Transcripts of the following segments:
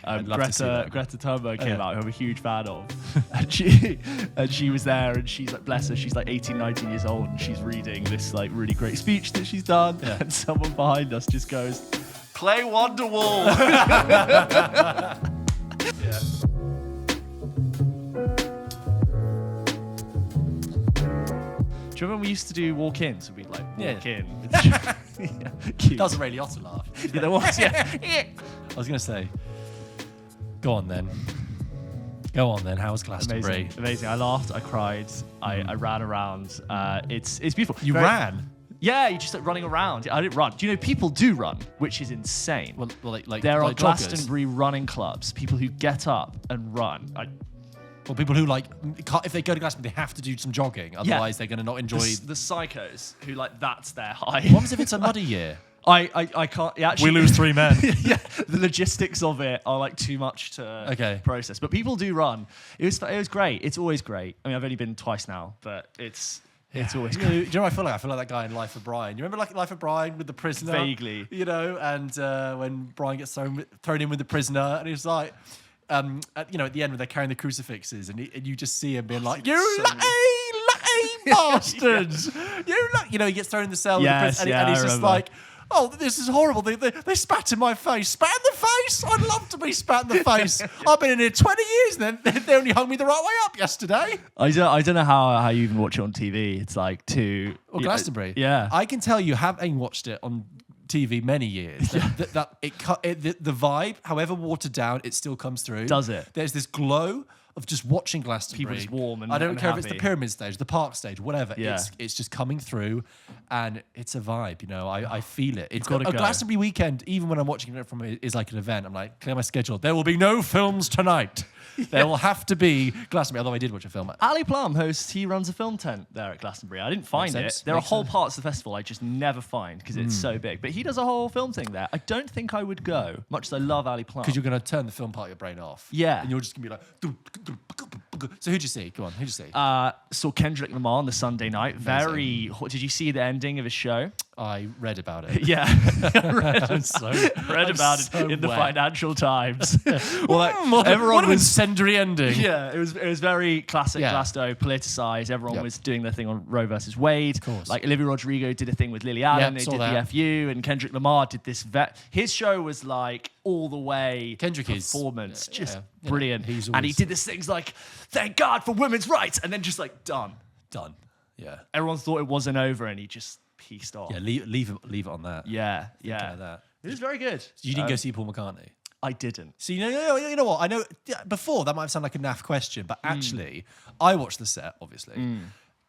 Greta Thunberg came out, who I'm a huge fan of. and she was there, and she's like, bless her, she's like 18, 19 years old, and she's reading this like really great speech that she's done. Yeah. And someone behind us just goes, "Play Wonderwall." Yeah. Do you remember when we used to do walk-ins? We'd like walk in. That was a Ray Liotta laugh. Yeah, there was. Yeah. I was going to say, go on then. How was Glastonbury? Amazing. I laughed. I cried. I ran around. It's beautiful. You ran? Yeah, you just like running around. I didn't run. Do you know people do run, which is insane. Well, like there are joggers. Glastonbury running clubs. People who get up and run. Well, people who if they go to Glastonbury, they have to do some jogging. Otherwise, they're going to not enjoy the psychos who that's their high. What happens if it's a muddy year? I can't actually. We lose 3 men. Yeah, the logistics of it are like too much to process. But people do run. It was great. It's always great. I mean, I've only been twice now, but it's always great. Do you know what I feel like? I feel like that guy in Life of Brian. You remember Life of Brian with the prisoner? Vaguely. And when Brian gets thrown in with the prisoner, and he's like, at the end when they're carrying the crucifixes, and you just see him being like, "You lucky bastards! He gets thrown in the cell, yes, and he's just like, "Oh, this is horrible. They spat in my face. Spat in the face? I'd love to be spat in the face. I've been in here 20 years and they only hung me the right way up yesterday." I don't know how you even watch it on TV. It's like too... Or Glastonbury. Yeah. I can tell you, having watched it on TV many years, the vibe, however watered down, it still comes through. Does it? There's this glow of just watching Glastonbury. People just warm and I don't care happy. if it's the pyramid stage, the park stage, whatever. Yeah. It's just coming through, and it's a vibe. I feel it. It's got to go. Glastonbury weekend. Even when I'm watching it is like an event. I'm like, clear my schedule. There will be no films tonight. There will have to be Glastonbury. Although I did watch a film. Ali Plum hosts. He runs a film tent there at Glastonbury. I didn't find it. There are whole parts of the festival I just never find because it's so big. But he does a whole film thing there. I don't think I would go, much as I love Ali Plum. Because you're going to turn the film part of your brain off. Yeah. And you're just going to be like... So who'd you see? Go on, who'd you see? Saw Kendrick Lamar on the Sunday night. Did you see the ending of his show? I read about it. Yeah. read about it in the Financial Times. What an incendiary ending. Yeah, it was very classic Glasto, politicized. Everyone was doing their thing on Roe versus Wade. Of course. Like Olivia Rodrigo did a thing with Lily Allen. They did the FU, and Kendrick Lamar did this. His show was like all the way performance, just brilliant. And he did this things like, "Thank God for women's rights," and then just like done. Yeah. Everyone thought it wasn't over, and he just pieced off. Yeah, leave it on that. Yeah. That. It was very good. You didn't go see Paul McCartney? I didn't. So you know what? I know before that might sound like a naff question, but actually, I watched the set. Obviously,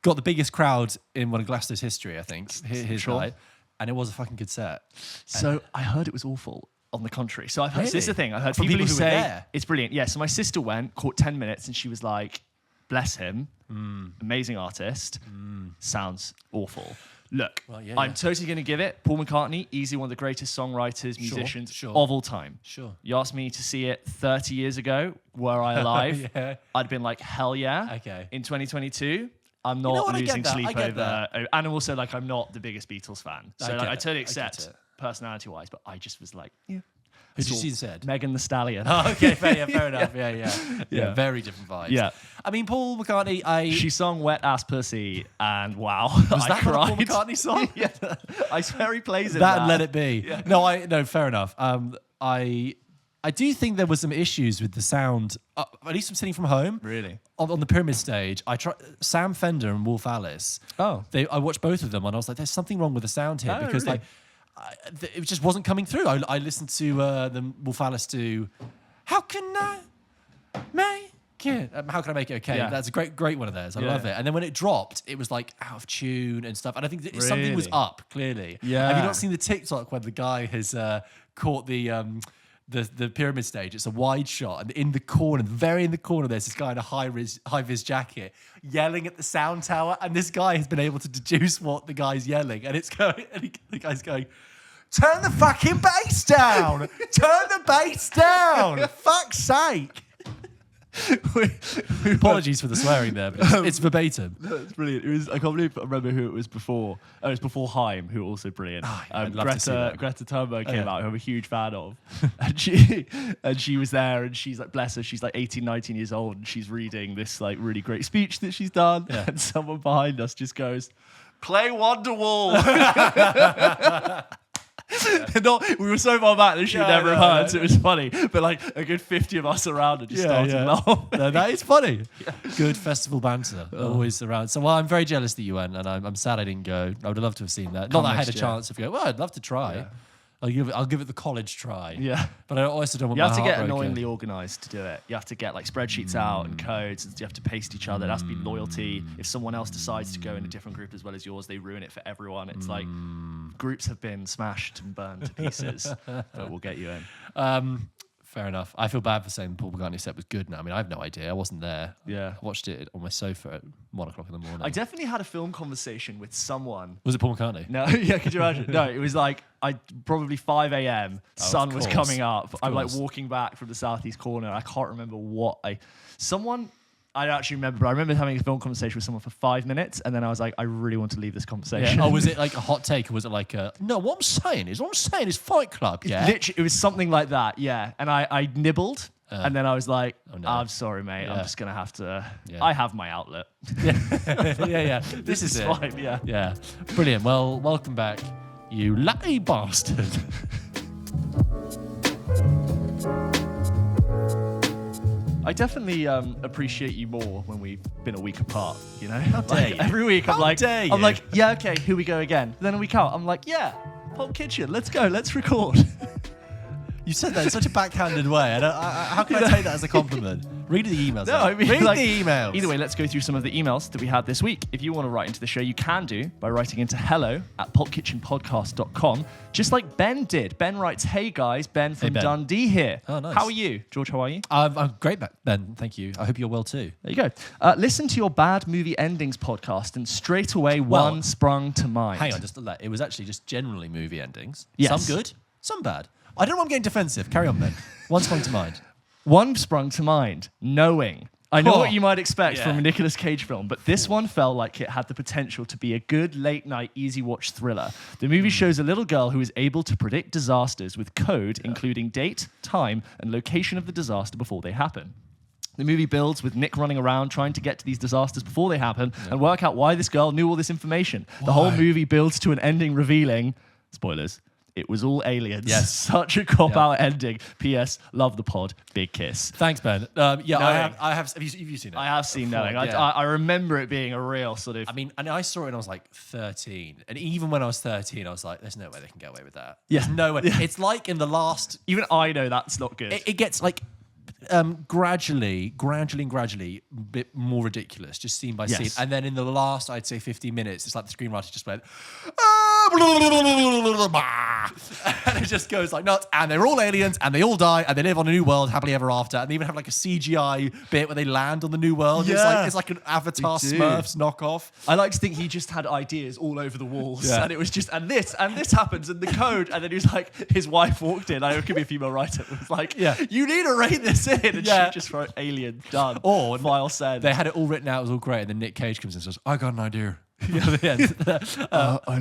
got the biggest crowd in one of Glaston's history. I think his night, and it was a fucking good set. So I heard it was awful. On the contrary, so I've heard this is the thing. I heard From people who who were say there. it's brilliant. Yeah. So my sister went, caught 10 minutes, and she was like, "Bless him, amazing artist." Sounds awful. Look, I'm totally going to give it. Paul McCartney, easily one of the greatest songwriters, musicians of all time. Sure. You asked me to see it 30 years ago, were I alive? I'd been like, hell yeah. Okay. In 2022, I'm not losing sleep over. And also, I'm not the biggest Beatles fan. So I totally accept personality-wise, but I just was like, yeah. Who did you see instead? Megan Thee Stallion. Oh, okay, fair enough. Yeah, very different vibes. Yeah. I mean, Paul McCartney, She sung Wet Ass Pussy, and wow, Was that cried. a Paul McCartney song? Yeah. I swear he plays it. That and Let It Be. Yeah. No, fair enough. I do think there were some issues with the sound, at least from sitting from home. Really? On the Pyramid stage, Sam Fender and Wolf Alice. Oh. I watched both of them, and I was like, there's something wrong with the sound here. Because really? it just wasn't coming through. I listened to the Wolf Alice do, How Can I Make It? How Can I Make It Okay? Yeah. That's a great one of theirs. I love it. And then when it dropped, it was like out of tune and stuff. And I think something was up, clearly. Yeah. Have you not seen the TikTok when the guy has caught the pyramid stage? It's a wide shot, and in the corner, very in the corner, there's this guy in a high-vis jacket yelling at the sound tower, and this guy has been able to deduce what the guy's yelling, and the guy's going, "Turn the fucking bass down! Turn the bass down! Fuck's sake!" Apologies for the swearing there, but it's verbatim. That's brilliant. It was, I can't believe I remember who it was before. Oh, it was before Haim, who were also brilliant. Greta Thunberg came out, who I'm a huge fan of. and she was there, and she's like, bless her, she's like 18, 19 years old, and she's reading this like really great speech that she's done. Yeah. And someone behind us just goes, "Play Wonderwall." We were so far back that she never have heard, so it was funny. But like a good 50 of us around and just started laughing. No, that is funny. Good festival banter, always around. So, well, I'm very jealous that you went, and I'm sad I didn't go. I would have loved to have seen that. Not that I had a chance of going. Well, I'd love to try. Yeah. I'll give it the college try. Yeah, but I also don't want. You have to get annoyingly organised to do it. You have to get like spreadsheets out and codes, and you have to paste each other. It has to be loyalty. If someone else decides to go in a different group as well as yours, they ruin it for everyone. It's like groups have been smashed and burned to pieces, but we'll get you in. Fair enough. I feel bad for saying the Paul McCartney set was good now. I mean, I have no idea. I wasn't there. Yeah. I watched it on my sofa at 1 o'clock in the morning. I definitely had a film conversation with someone. Was it Paul McCartney? No, yeah, could you imagine? No, it was like, probably 5 a.m. Sun was coming up. I'm like walking back from the southeast corner. I can't remember I don't actually remember, but I remember having a film conversation with someone for 5 minutes, and then I was like, I really want to leave this conversation. Yeah. Oh, was it like a hot take, or was it like no, what I'm saying is Fight Club, yeah? Literally, it was something like that, yeah. And I nibbled, and then I was like, I'm sorry, mate, I'm just going to have to, I have my outlet. Yeah. This is fine, yeah. Yeah. Brilliant. Well, welcome back, you lucky bastard. I definitely appreciate you more when we've been a week apart, you know? How dare you? Every week I'm like, yeah, okay, here we go again. Then a week out, I'm like, yeah, PULP Kitchen, let's go, let's record. You said that in such a backhanded way. How can I take that as a compliment? Read the emails. No, I mean, read the emails. Either way, let's go through some of the emails that we had this week. If you want to write into the show, you can do by writing into hello@pulpkitchenpodcast.com, just like Ben did. Ben writes, "Hey guys, Ben from Dundee here. Oh, nice. How are you? George, how are you? I'm great, Ben. Thank you. I hope you're well too. There you go. Listen to your Bad Movie Endings podcast, and straight away one sprung to mind." Hang on, it was actually just generally movie endings. Yes. Some good, some bad. I don't know why I'm getting defensive. Carry on, Ben. One sprung to mind. One sprung to mind. Knowing. I know what you might expect from a Nicolas Cage film, but this one felt like it had the potential to be a good late-night, easy-watch thriller. The movie shows a little girl who is able to predict disasters with code, including date, time, and location of the disaster before they happen. The movie builds with Nick running around trying to get to these disasters before they happen and work out why this girl knew all this information. The whole movie builds to an ending revealing, spoilers, it was all aliens. Yes. Such a cop-out ending. P.S. Love the pod. Big kiss. Thanks, Ben. I have. Have you seen it? I have seen Knowing. I remember it being a real sort of... I mean, and I saw it when I was like 13. And even when I was 13, I was like, there's no way they can get away with that. Yeah. There's no way. Yeah. It's like in the last... Even I know that's not good. It gets like... gradually, a bit more ridiculous, just scene by scene. And then in the last, I'd say 15 minutes, it's like the screenwriter just went, and it just goes like nuts. And they're all aliens, and they all die, and they live on a new world happily ever after. And they even have like a CGI bit where they land on the new world. Yeah. It's like an Avatar Smurfs knockoff. I like to think he just had ideas all over the walls, and it was just and this happens, and the code. And then he was like, his wife walked in. I know it could be a female writer. It was like, you need to rate this in. And she just wrote alien, done. Or file send. They had it all written out, it was all great, and then Nick Cage comes in and says, I got an idea. I know how to end it. I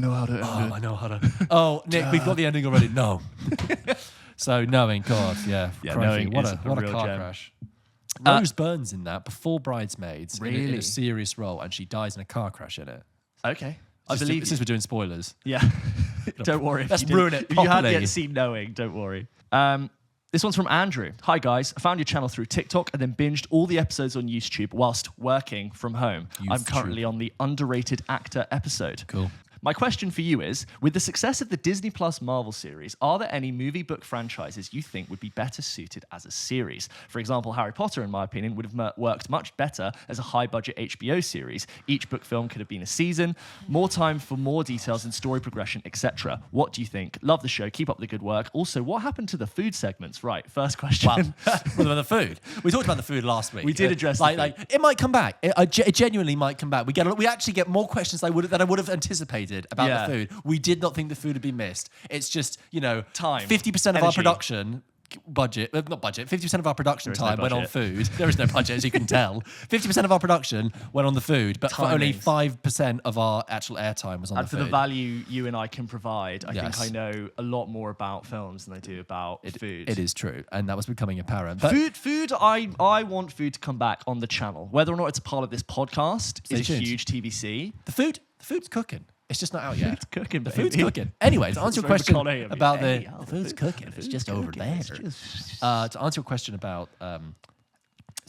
know how to. Oh, Nick, we've got the ending already. No. So Knowing, God, Knowing what is a real car gem. crash. Rose Byrne's in that before Bridesmaids. Really? In a serious role, and she dies in a car crash in it. Okay. I believe since we're doing spoilers. Yeah. Don't worry. Let's ruin it If you hadn't properly. yet seen Knowing, don't worry. This one's from Andrew. Hi guys, I found your channel through TikTok and then binged all the episodes on YouTube whilst working from home. I'm currently on the underrated actor episode. Cool. My question for you is, with the success of the Disney Plus Marvel series, are there any movie book franchises you think would be better suited as a series? For example, Harry Potter, in my opinion, would have worked much better as a high-budget HBO series. Each book film could have been a season, more time for more details and story progression, etc. What do you think? Love the show. Keep up the good work. Also, what happened to the food segments? Right, first question. Well, what about the food? We talked about the food last week. We did address the food. It might come back. It genuinely might come back. We actually get more questions than I would have anticipated about the food. We did not think the food would be missed. It's just, time, 50% of our production budget, not budget, 50% of our production There is no time went on budget. food. There is no budget, as you can tell. 50% of our production went on the food, but for only 5% of our actual airtime was on And the for food. the value you and I can provide, I Yes. think I know a lot more about films than I do about food. It is true, and that was becoming apparent. But Food. I want food to come back on the channel. Whether or not it's a part of this podcast is a tuned. huge TBC. the food's cooking. It's just not out yet. Food's cooking, The baby. food's cooking. Anyway, to answer your Very question McConaughey of me. about Hey, the food's cooking, it's just over cooking. there. It's just- To answer your question about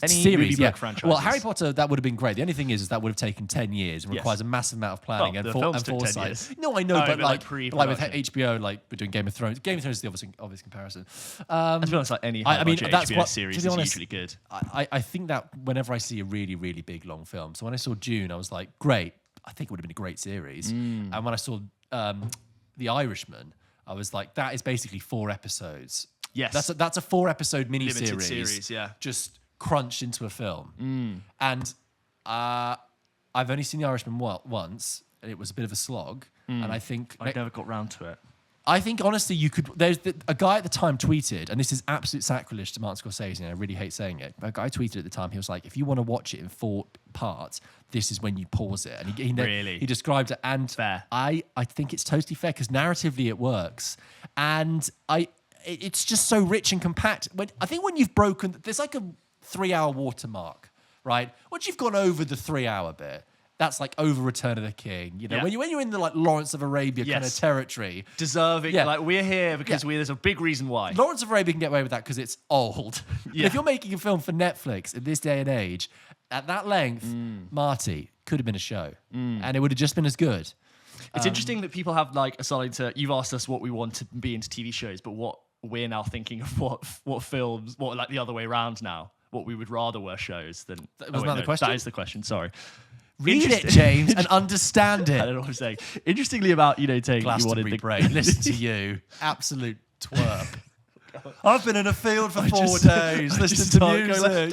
Any series, movie yeah. book franchises. Well, Harry Potter, that would have been great. The only thing is that would have taken 10 years and Yes. requires a massive amount of planning Well, and, the for, films and took 10 foresight. years. No, I know, Oh, but but like like with pre-production. HBO, like we're doing Game of Thrones. Game of Thrones is the obvious comparison. To be honest, like any I mean, high-budget that's HBO what- series to be is honest, usually good. I think that whenever I see a really, really big, long film, so when I saw Dune, I was like, great. I think it would have been a great series. And when I saw The Irishman, I was like, that is basically 4 episodes. Yes. That's a 4-episode Limited miniseries. series, yeah. Just crunched into a film. And I've only seen The Irishman once, and it was a bit of a slog. And I think I never got round to it. I think honestly, you could. There's a guy at the time tweeted, and this is absolute sacrilege to Martin Scorsese, and I really hate saying it. But a guy tweeted at the time. He was like, "If you want to watch it in 4 parts, this is when you pause it." And Really? he described it, and Fair. I think it's totally fair because narratively it works, and it's just so rich and compact. I think when you've broken, there's like a 3-hour watermark, right? Once you've gone over the 3-hour bit. That's like over Return of the King, you know. Yeah. When you're in the like Lawrence of Arabia kind of Yes. territory, Deserving. Yeah. Like, we're here because Yeah. there's a big reason why. Lawrence of Arabia can get away with that because it's old. But Yeah. if you're making a film for Netflix in this day and age, at that length, Marty could have been a show, and it would have just been as good. It's interesting that people have like starting to. You've asked us what we want to be into TV shows, but what we're now thinking of what films, what like the other way around now. What we would rather were shows than. Wasn't that the question? That is the question. Sorry. Read it, James, and understand I it. don't know what I'm saying. Interestingly about taking you wanted Glastonbury the brain. Listen to you, absolute twerp. I've been in a field for 4 days listening to start going music. like,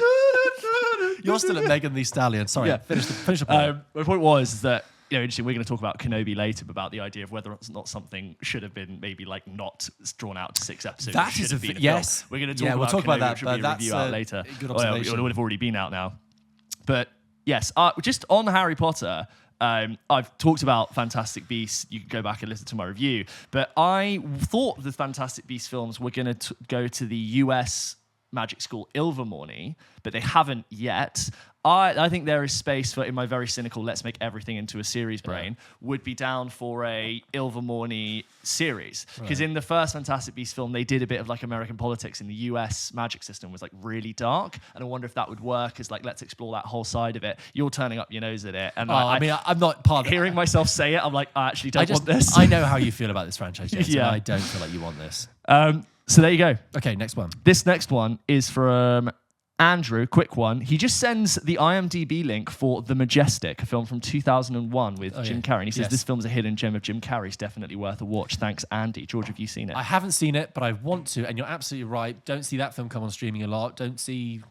You're still at Megan Thee Stallion. Sorry, Yeah. finish the point. My point was that interesting. We're going to talk about Kenobi later, but about the idea of whether or not something should have been maybe like not drawn out to 6 episodes. That it should is have a been yes. We're going to Yeah, talk we'll about talk about Kenobi, that, which will but be a that's review out a later. good Well, observation. it would have already been out now. But yes, just on Harry Potter. I've talked about Fantastic Beasts. You can go back and listen to my review. But I thought the Fantastic Beasts films were going to go to the US Magic School Ilvermorny, but they haven't yet. I think there is space for, in my very cynical, let's make everything into a series brain, would be down for a Ilvermorny series. Because in the first Fantastic Beasts film, they did a bit of like American politics, and the US magic system was like really dark. And I wonder if that would work as like, let's explore that whole side of it. You're turning up your nose at it. And I'm not part of it. hearing myself say it, I'm like, I actually don't want this. I know how you feel about this franchise, Jason. Yeah. I don't feel like you want this. So there you go. Okay, next one. This next one is from Andrew, quick one. He just sends the IMDb link for The Majestic, a film from 2001 with Jim Carrey. And he says, this film's a hidden gem of Jim Carrey's, definitely worth a watch. Thanks, Andy. George, have you seen it? I haven't seen it, but I want to, and you're absolutely right. Don't see that film come on streaming a lot. I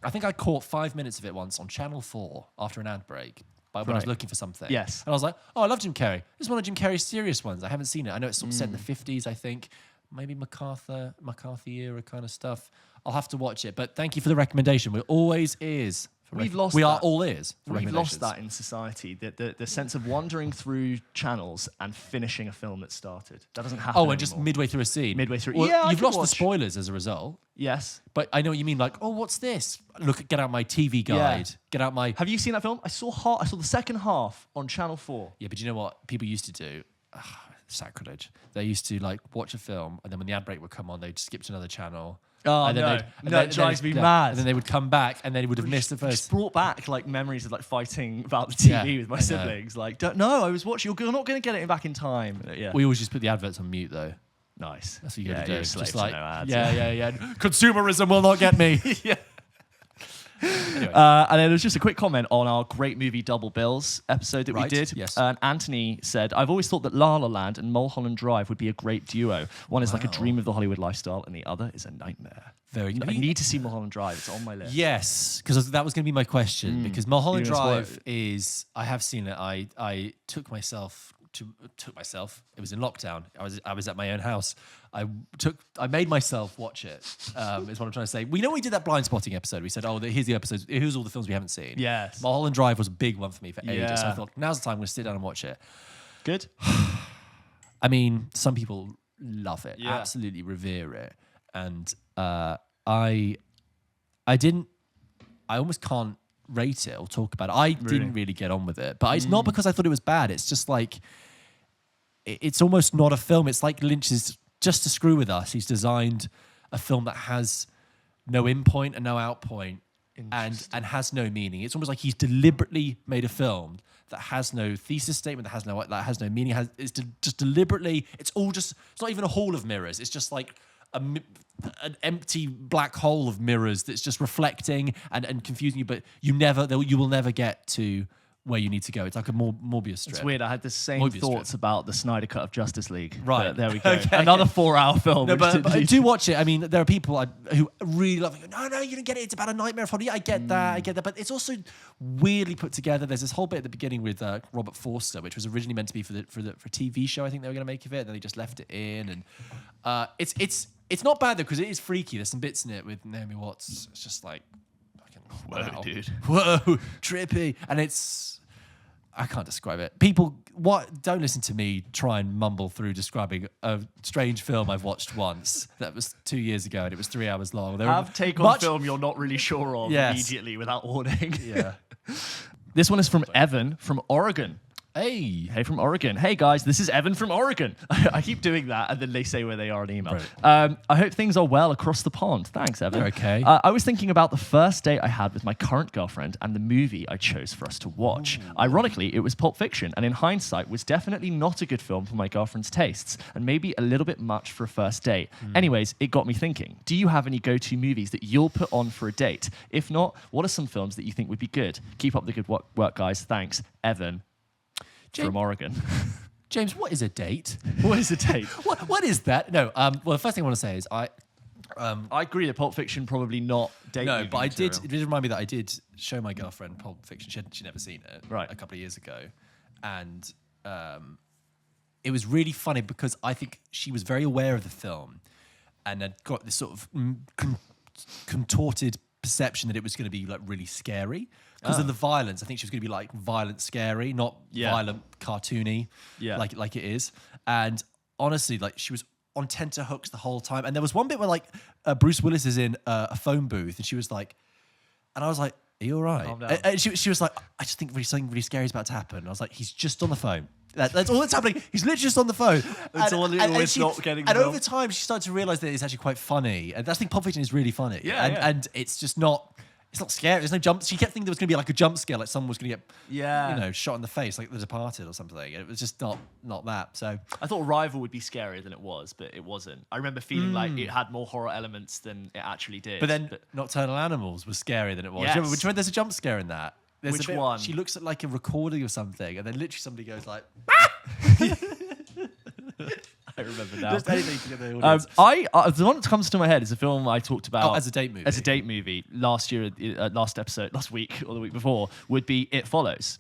think I caught 5 minutes of it once on Channel 4 after an ad break. When I was looking for something. Yes. And I was like, oh, I love Jim Carrey. This is one of Jim Carrey's serious ones. I haven't seen it. I know it's sort of set in the 50s, I think. Maybe McCarthy era kind of stuff. I'll have to watch it. But thank you for the recommendation. We're always ears. We are all ears. for We've lost recommendations. that in society, the sense of wandering through channels and finishing a film that started. That doesn't happen Oh, and just anymore. midway through a scene. Midway through. Well, Yeah, I you've could lost the watch. spoilers as a result. Yes. But I know what you mean. Like, oh, what's this? Get out my TV guide. Yeah. Get out my... Have you seen that film? I saw the second half on Channel 4. Yeah, but you know what people used to do? Sacrilege. They used to like watch a film, and then when the ad break would come on, they'd skip to another channel. Oh, and then no. they'd- and No, then- it drives then- me yeah, mad. And then they would come back, and they would have missed the Just first. brought back like memories of like fighting about the TV Yeah, with my I know. siblings. Like, no, I was watching. You're not going to get it back in time. Yeah. We always just put the adverts on mute, though. Nice. That's what you yeah, got to you're do. a slave Just to like, no ads. yeah. Consumerism will not get me. Yeah. Anyway. And then there's just a quick comment on our great movie Double Bills episode that we Right, did. yes. And Anthony said, I've always thought that La La Land and Mulholland Drive would be a great duo. One is like a dream of the Hollywood lifestyle, and the other is a nightmare. Very I need to see Mulholland Drive. It's on my list. Yes, because that was going to be my question. Because Mulholland You know, it's Drive is, I have seen it. I took myself took myself. It was in lockdown. I was at my own house. I made myself watch it. Is what I'm trying to say. We did that blind spotting episode. We said, oh, here's the episodes. Here's all the films we haven't seen. Yes. Mulholland Drive was a big one for me for ages. Yeah. So I thought, now's the time I'm going to sit down and watch it. Good. I mean, some people love it, Yeah. absolutely revere it, and I almost can't rate it or talk about it. I didn't really get on with it, but it's not because I thought it was bad. It's just like it's almost not a film. It's like Lynch is just to screw with us. He's designed a film that has no in point and no out point, and has no meaning. It's almost like he's deliberately made a film that has no thesis statement, that has no meaning. Just deliberately. It's not even a hall of mirrors. It's just like an empty black hole of mirrors that's just reflecting and confusing you. But you will never get to where you need to go. It's like a Morbius strip. It's weird. I had the same thoughts about the Snyder Cut of Justice League. Right. But there we go. Okay. Another 4-hour film. No, but do watch it. I mean, there are people who really love it. No, you didn't get it. It's about a nightmare. Yeah, I get that. But it's also weirdly put together. There's this whole bit at the beginning with Robert Forster, which was originally meant to be for a TV show. I think they were going to make of it, and then they just left it in. And it's not bad though, because it is freaky. There's some bits in it with Naomi Watts. It's just like, Whoa, dude. Whoa, trippy. And I can't describe it. People, don't listen to me try and mumble through describing a strange film I've watched once. That was 2 years ago, and it was 3 hours long. Take on film you're not really sure of immediately without warning. Yeah. This one is from Evan from Oregon. Hey from Oregon. Hey guys, this is Evan from Oregon. I keep doing that, and then they say where they are in the email. Right. I hope things are well across the pond. Thanks, Evan. They're okay. I was thinking about the first date I had with my current girlfriend and the movie I chose for us to watch. Ooh. Ironically, it was Pulp Fiction, and in hindsight, was definitely not a good film for my girlfriend's tastes, and maybe a little bit much for a first date. Anyways, it got me thinking. Do you have any go-to movies that you'll put on for a date? If not, what are some films that you think would be good? Keep up the good work, guys. Thanks, Evan. From Oregon. James, what is a date? What is a date? What is that? No, well, the first thing I want to say is I agree that Pulp Fiction probably not date. No, but it did remind me that I did show my girlfriend Pulp Fiction. She'd never seen it a couple of years ago. And it was really funny because I think she was very aware of the film and had got this sort of contorted perception that it was going to be like really scary. Because of the violence, I think she was going to be like violent, scary, not violent, cartoony, like it is. And honestly, like she was on tenterhooks the whole time. And there was one bit where like Bruce Willis is in a phone booth, and she was like, and I was like, "Are you all right?" And she was like, "I just think something really scary is about to happen." And I was like, "He's just on the phone. That's all that's happening. He's literally just on the phone." It's all it's not getting. And over time, she started to realize that it's actually quite funny. And I think Pulp Fiction is really funny. And it's just not. It's not scary. There's no jump. She kept thinking there was going to be like a jump scare, like someone was going to get, shot in the face, like The Departed or something. It was just not that. So I thought Arrival would be scarier than it was, but it wasn't. I remember feeling like it had more horror elements than it actually did. But then Nocturnal Animals was scarier than it was. Yes. Which one? There's a jump scare in that. Which one? She looks at like a recording or something, and then literally somebody goes like. I remember now. Just anything to get the audience. The one that comes to my head is a film I talked about as a date movie. As a date movie last week or the week before would be It Follows.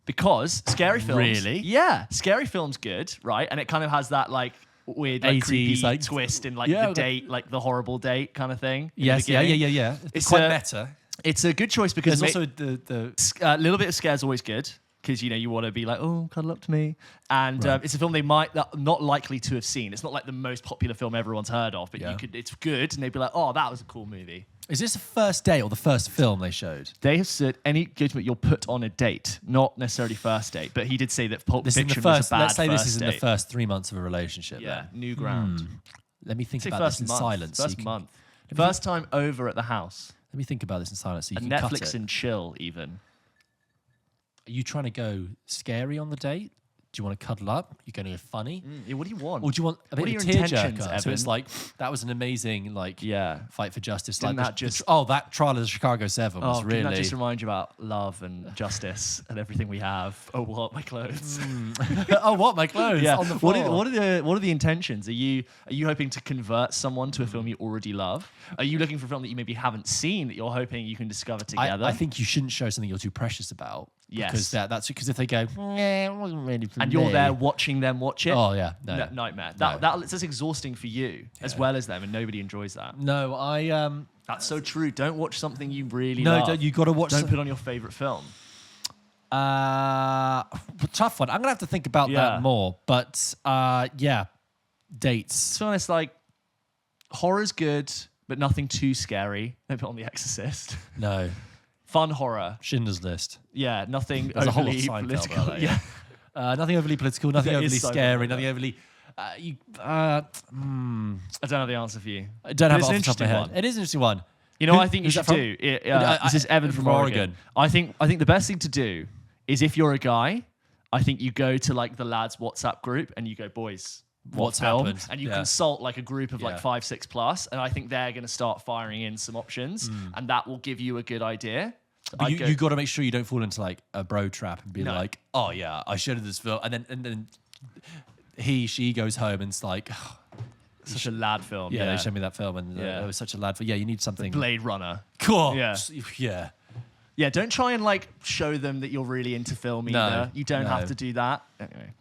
Because scary films. Really? Yeah. Scary films good, right? And it kind of has that like weird like, 80s, creepy like, twist in like the date, like the horrible date kind of thing. Yes, yeah. It's quite meta. It's a good choice because there's also the a little bit of scare is always good. Because, you want to be like, oh, cuddle up to me. And it's a film they might not likely to have seen. It's not like the most popular film everyone's heard of, but it's good. And they'd be like, oh, that was a cool movie. Is this the first date or the first film they showed? They have said any engagement you'll put on a date, not necessarily first date. But he did say that Pulp Fiction was a bad Let's say first this is in date. the first 3 months of a relationship. Yeah, new ground. Let me think about this in silence. First month. First time over at the house. Let me think about this in silence so you can Netflix cut it. and chill even. Are you trying to go scary on the date? Do you want to cuddle up? You're going to go funny? What do you want? Or do you want a bit of a tearjerker? So it's like, that was an amazing fight for justice. Didn't like that just... that trial of the Chicago 7 was really... Didn't that just remind you about love and justice and everything we have? Oh, what? My clothes. Oh, what? My clothes on the floor. What are the intentions? Are you hoping to convert someone to a film you already love? Are you looking for a film that you maybe haven't seen that you're hoping you can discover together? I think you shouldn't show something you're too precious about. Yes. Because that's because if they go, it wasn't really for and me. you're there watching them watch it. Oh yeah, no. Nightmare. That's exhausting for you as well as them, and nobody enjoys that. No, That's so true. Don't watch something you really no, love. don't, you got to watch. Don't put on your favorite film. Tough one. I'm gonna have to think about that more. But yeah, dates. To be honest, like horror's good, but nothing too scary. Don't put on The Exorcist. No. Fun horror. Schindler's List. Yeah, nothing There's a whole lot of overly Seinfeld political. about that, yeah. Nothing overly political. Nothing There is overly so much scary. of Nothing that. overly. I don't know the answer for you. I don't have But it it's off the top of my an head. interesting one. It is an interesting one. You know what I think you who's should that do? This is Evan from Oregon. I think the best thing to do is if you're a guy, I think you go to like the lads WhatsApp group and you go, boys, What's film? happened? And you Yeah. consult like a group of like Yeah. 5, 6 plus, and I think they're going to start firing in some options, and that will give you a good idea. But you got to make sure you don't fall into like a bro trap and be No. like, oh yeah, I showed her this film, and then she goes home and it's like, such a lad film. yeah, they showed me that film and Yeah. it was such a lad film. Yeah, you need something. Blade Runner. Cool. Yeah. Yeah. Yeah, don't try and like show them that you're really into film No, either. You don't no. have to do that. Anyway.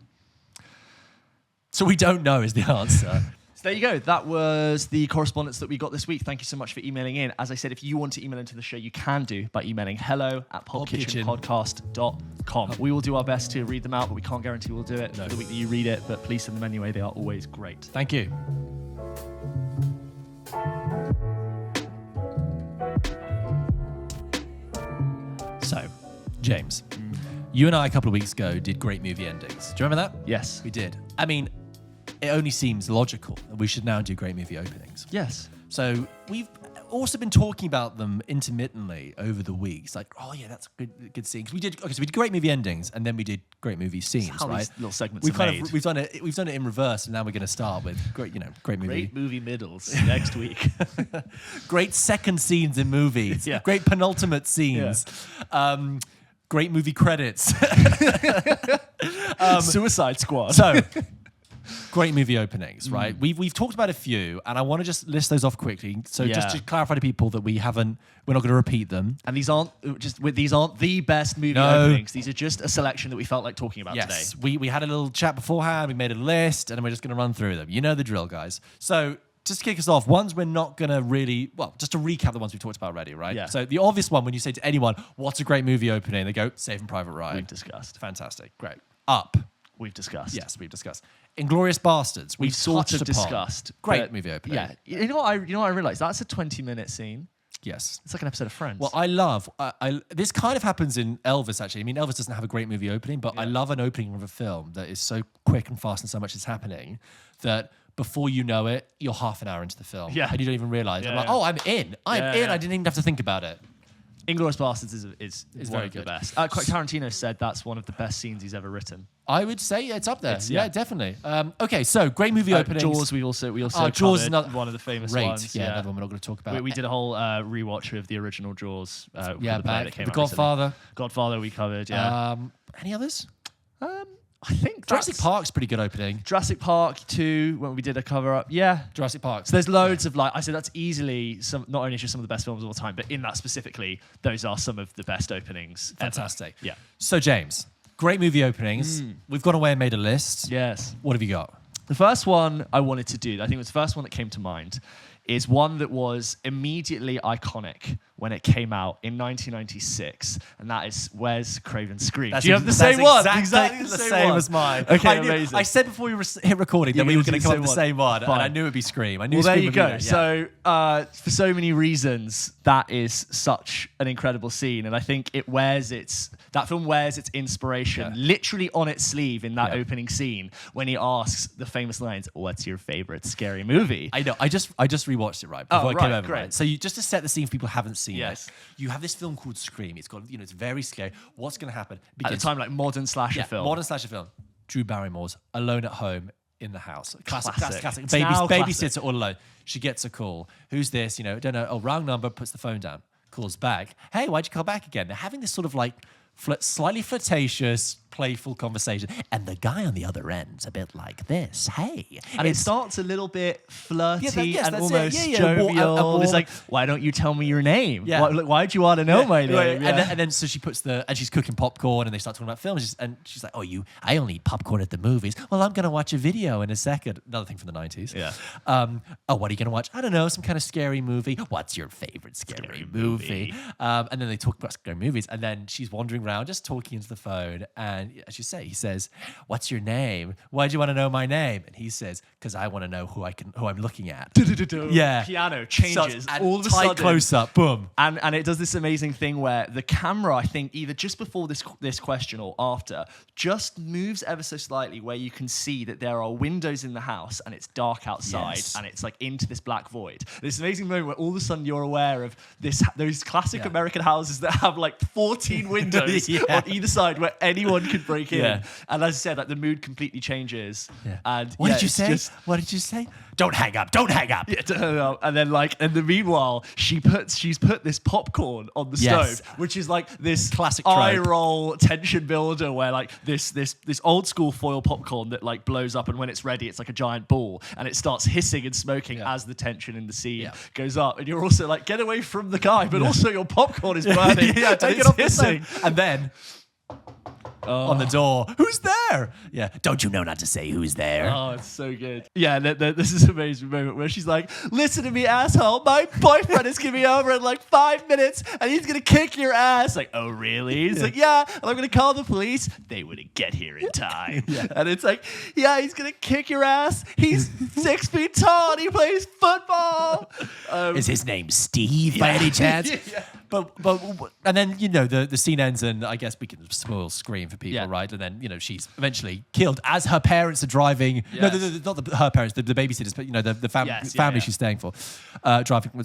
So we don't know is the answer. So there you go. That was the correspondence that we got this week. Thank you so much for emailing in. As I said, if you want to email into the show, you can do by emailing hello@pulpkitchenpodcast.com. We will do our best to read them out, but we can't guarantee we'll do it for the week that you read it. But please send them anyway. They are always great. Thank you. So, James, you and I a couple of weeks ago did great movie endings. Do you remember that? Yes. We did. I mean, it only seems logical that we should now do great movie openings. Yes. So we've also been talking about them intermittently over the weeks. Like, oh yeah, that's a good scene. So we did great movie endings, and then we did great movie scenes. How right? these little segments We've are kind made. of we've done it in reverse, and now we're going to start with great movie. Great movie middles next week. Great second scenes in movies. Yeah. Great penultimate scenes. Great movie credits. Suicide Squad. So, great movie openings, right? We've talked about a few, and I want to just list those off quickly. So just to clarify to people that we're not going to repeat them. And these aren't the best movie openings. These are just a selection that we felt like talking about today. Yes, we had a little chat beforehand. We made a list, and we're just going to run through them. You know the drill, guys. So just to kick us off, ones we're not going to really, just to recap the ones we've talked about already, right? Yeah. So the obvious one, when you say to anyone, what's a great movie opening? They go, Saving Private Ryan. We've discussed. Fantastic. Great. Up. We've discussed. Yes, we've discussed. Inglourious Bastards. We've sort of touched upon. discussed. Great but movie opening. Yeah. You know what I realized? That's a 20-minute scene. Yes. It's like an episode of Friends. Well, I love, this kind of happens in Elvis, actually. I mean, Elvis doesn't have a great movie opening, but I love an opening of a film that is so quick and fast and so much is happening that before you know it, you're half an hour into the film. Yeah. And you don't even realize. Yeah, I'm like, yeah. oh, I'm in. I'm in. Yeah. I didn't even have to think about it. Inglourious Bastards is It's one very of the good. best. Tarantino said that's one of the best scenes he's ever written. I would say it's up there. It's- yeah, yeah. definitely. Okay, so great movie openings. Jaws, we also Jaws covered is another one of the famous great. ones. Yeah, another one we're not going to talk about. We did a whole rewatch of the original Jaws. Yeah, the play back. that came The out Godfather. recently. Godfather we covered, yeah. Any others? I think Jurassic that's- Park's pretty good opening. Jurassic Park 2, when we did a cover up. Yeah. Jurassic Park. So there's loads of I said that's easily not only just some of the best films of all time, but in that specifically, those are some of the best openings. Fantastic. Ever. Yeah. So, James, great movie openings. We've gone away and made a list. Yes. What have you got? The first one I wanted to do, I think it was the first one that came to mind, is one that was immediately iconic when it came out in 1996, and that is Wes Craven's Scream. Do you have the same one? Exactly the same one. as mine. Okay, amazing. I said before we hit recording that we were going to come up with the same one, and I knew it'd be Scream. I knew Well, there Scream you would be go. there, yeah. So, for so many reasons, that is such an incredible scene, and I think that film wears its inspiration literally on its sleeve in that opening scene when he asks the famous lines, "What's your favorite scary movie?" I know. I just rewatched it before I came over. great. Right? So just to set the scene for people who haven't seen Yes. it, you have this film called Scream. It's got it's very scary. What's going to happen? At the time, like modern slasher film. Modern slasher film. Drew Barrymore's alone at home in the house. Classic. It's now Babysitter all alone. She gets a call. Who's this? Don't know. Oh, wrong number. Puts the phone down. Calls back. Hey, why'd you call back again? They're having this sort of like slightly flirtatious, playful conversation. And the guy on the other end's a bit like this. Hey. And it starts a little bit flirty and almost it. jovial. It's like, why don't you tell me your name? Yeah. Why do you want to know my name? And then so she puts and she's cooking popcorn and they start talking about films. And she's like, I only eat popcorn at the movies. Well, I'm going to watch a video in a second. Another thing from the 90s. Yeah. What are you going to watch? I don't know, some kind of scary movie. What's your favorite scary movie? And then they talk about scary movies. And then she's wandering around, just talking into the phone. And as you say, he says, what's your name? Why do you want to know my name? And he says, because I want to know who I'm looking at. Yeah. Piano changes all of a tight sudden. Close up, boom. And it does this amazing thing where the camera, I think, either just before this question or after, just moves ever so slightly where you can see that there are windows in the house and it's dark outside and it's like into this black void. This amazing moment where all of a sudden you're aware of those classic American houses that have like 14 windows on either side where anyone could break in. And as I said, like the mood completely changes. And what did you say? What did you say? Don't hang up. Don't hang up. Yeah, and then in the meanwhile, she's put this popcorn on the stove, which is like this classic eye trope. roll tension builder where like this old school foil popcorn that like blows up, and when it's ready, it's like a giant ball, and it starts hissing and smoking as the tension in the scene goes up, and you're also like, get away from the guy, but also your popcorn is burning. Take it off hissing, and then. On the door. Who's there? Yeah. Don't you know not to say who's there? Oh, it's so good. Yeah, this is an amazing moment where she's like, listen to me, asshole. My boyfriend is going to be over in like 5 minutes and he's going to kick your ass. Like, oh, really? He's like, yeah. And I'm going to call the police. They wouldn't get here in time. And it's like, yeah, he's going to kick your ass. He's 6 feet tall and he plays football. Is his name Steve by any chance? But and then the scene ends, and I guess we can spoil Scream for people, right? And then she's eventually killed as her parents are driving. Yes. No, not her parents, the babysitters, but the family she's staying for, driving.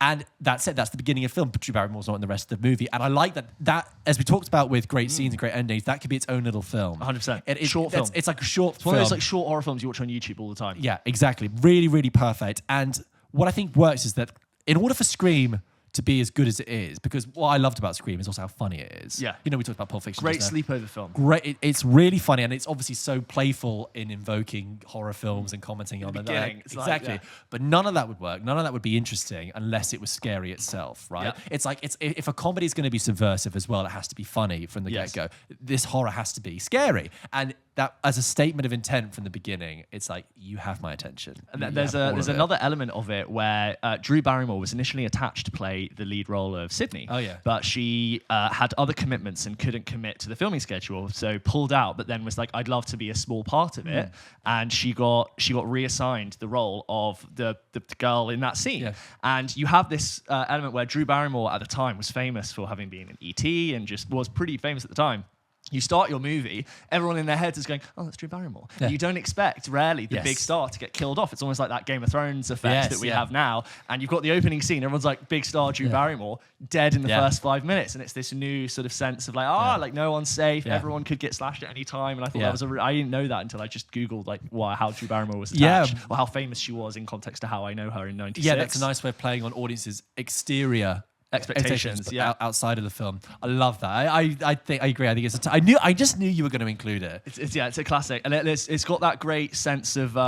And that's it. That's the beginning of the film. But Drew Barrymore's not in the rest of the movie, and I like that as we talked about with great scenes and great endings, that could be its own little film. 100%. Short film. It's like a short film. One of those like short horror films you watch on YouTube all the time. Yeah, exactly. Really, really perfect. And what I think works is that in order for Scream to be as good as it is, because what I loved about Scream is also how funny it is. Yeah. We talked about Pulp Fiction. Great sleepover film. Great. It's really funny, and it's obviously so playful in invoking horror films and commenting on them. Exactly. But none of that would work. None of that would be interesting unless it was scary itself, right? Yeah. It's like if a comedy is going to be subversive as well, it has to be funny from the get-go. This horror has to be scary. And that, as a statement of intent from the beginning, it's like, you have my attention. And there's another element of it where Drew Barrymore was initially attached to play the lead role of Sydney. Oh, yeah. But she had other commitments and couldn't commit to the filming schedule, so pulled out, but then was like, I'd love to be a small part of it. And she got reassigned the role of the girl in that scene. Yeah. And you have this element where Drew Barrymore at the time was famous for having been in E.T. and just was pretty famous at the time. You start your movie, everyone in their heads is going, oh, that's Drew Barrymore. Yeah. You don't expect, rarely, the big star to get killed off. It's almost like that Game of Thrones effect that we have now. And you've got the opening scene, everyone's like, big star Drew Barrymore, dead in the first 5 minutes. And it's this new sort of sense of like, like no one's safe, everyone could get slashed at any time. And I thought that was I didn't know that until I just Googled like how Drew Barrymore was attached, or how famous she was in context to how I know her in 96. Yeah, that's a nice way of playing on audiences' exterior expectations outside of the film. I love that. I think I agree. I think it's I just knew you were going to include it. It's a classic, and it's got that great sense of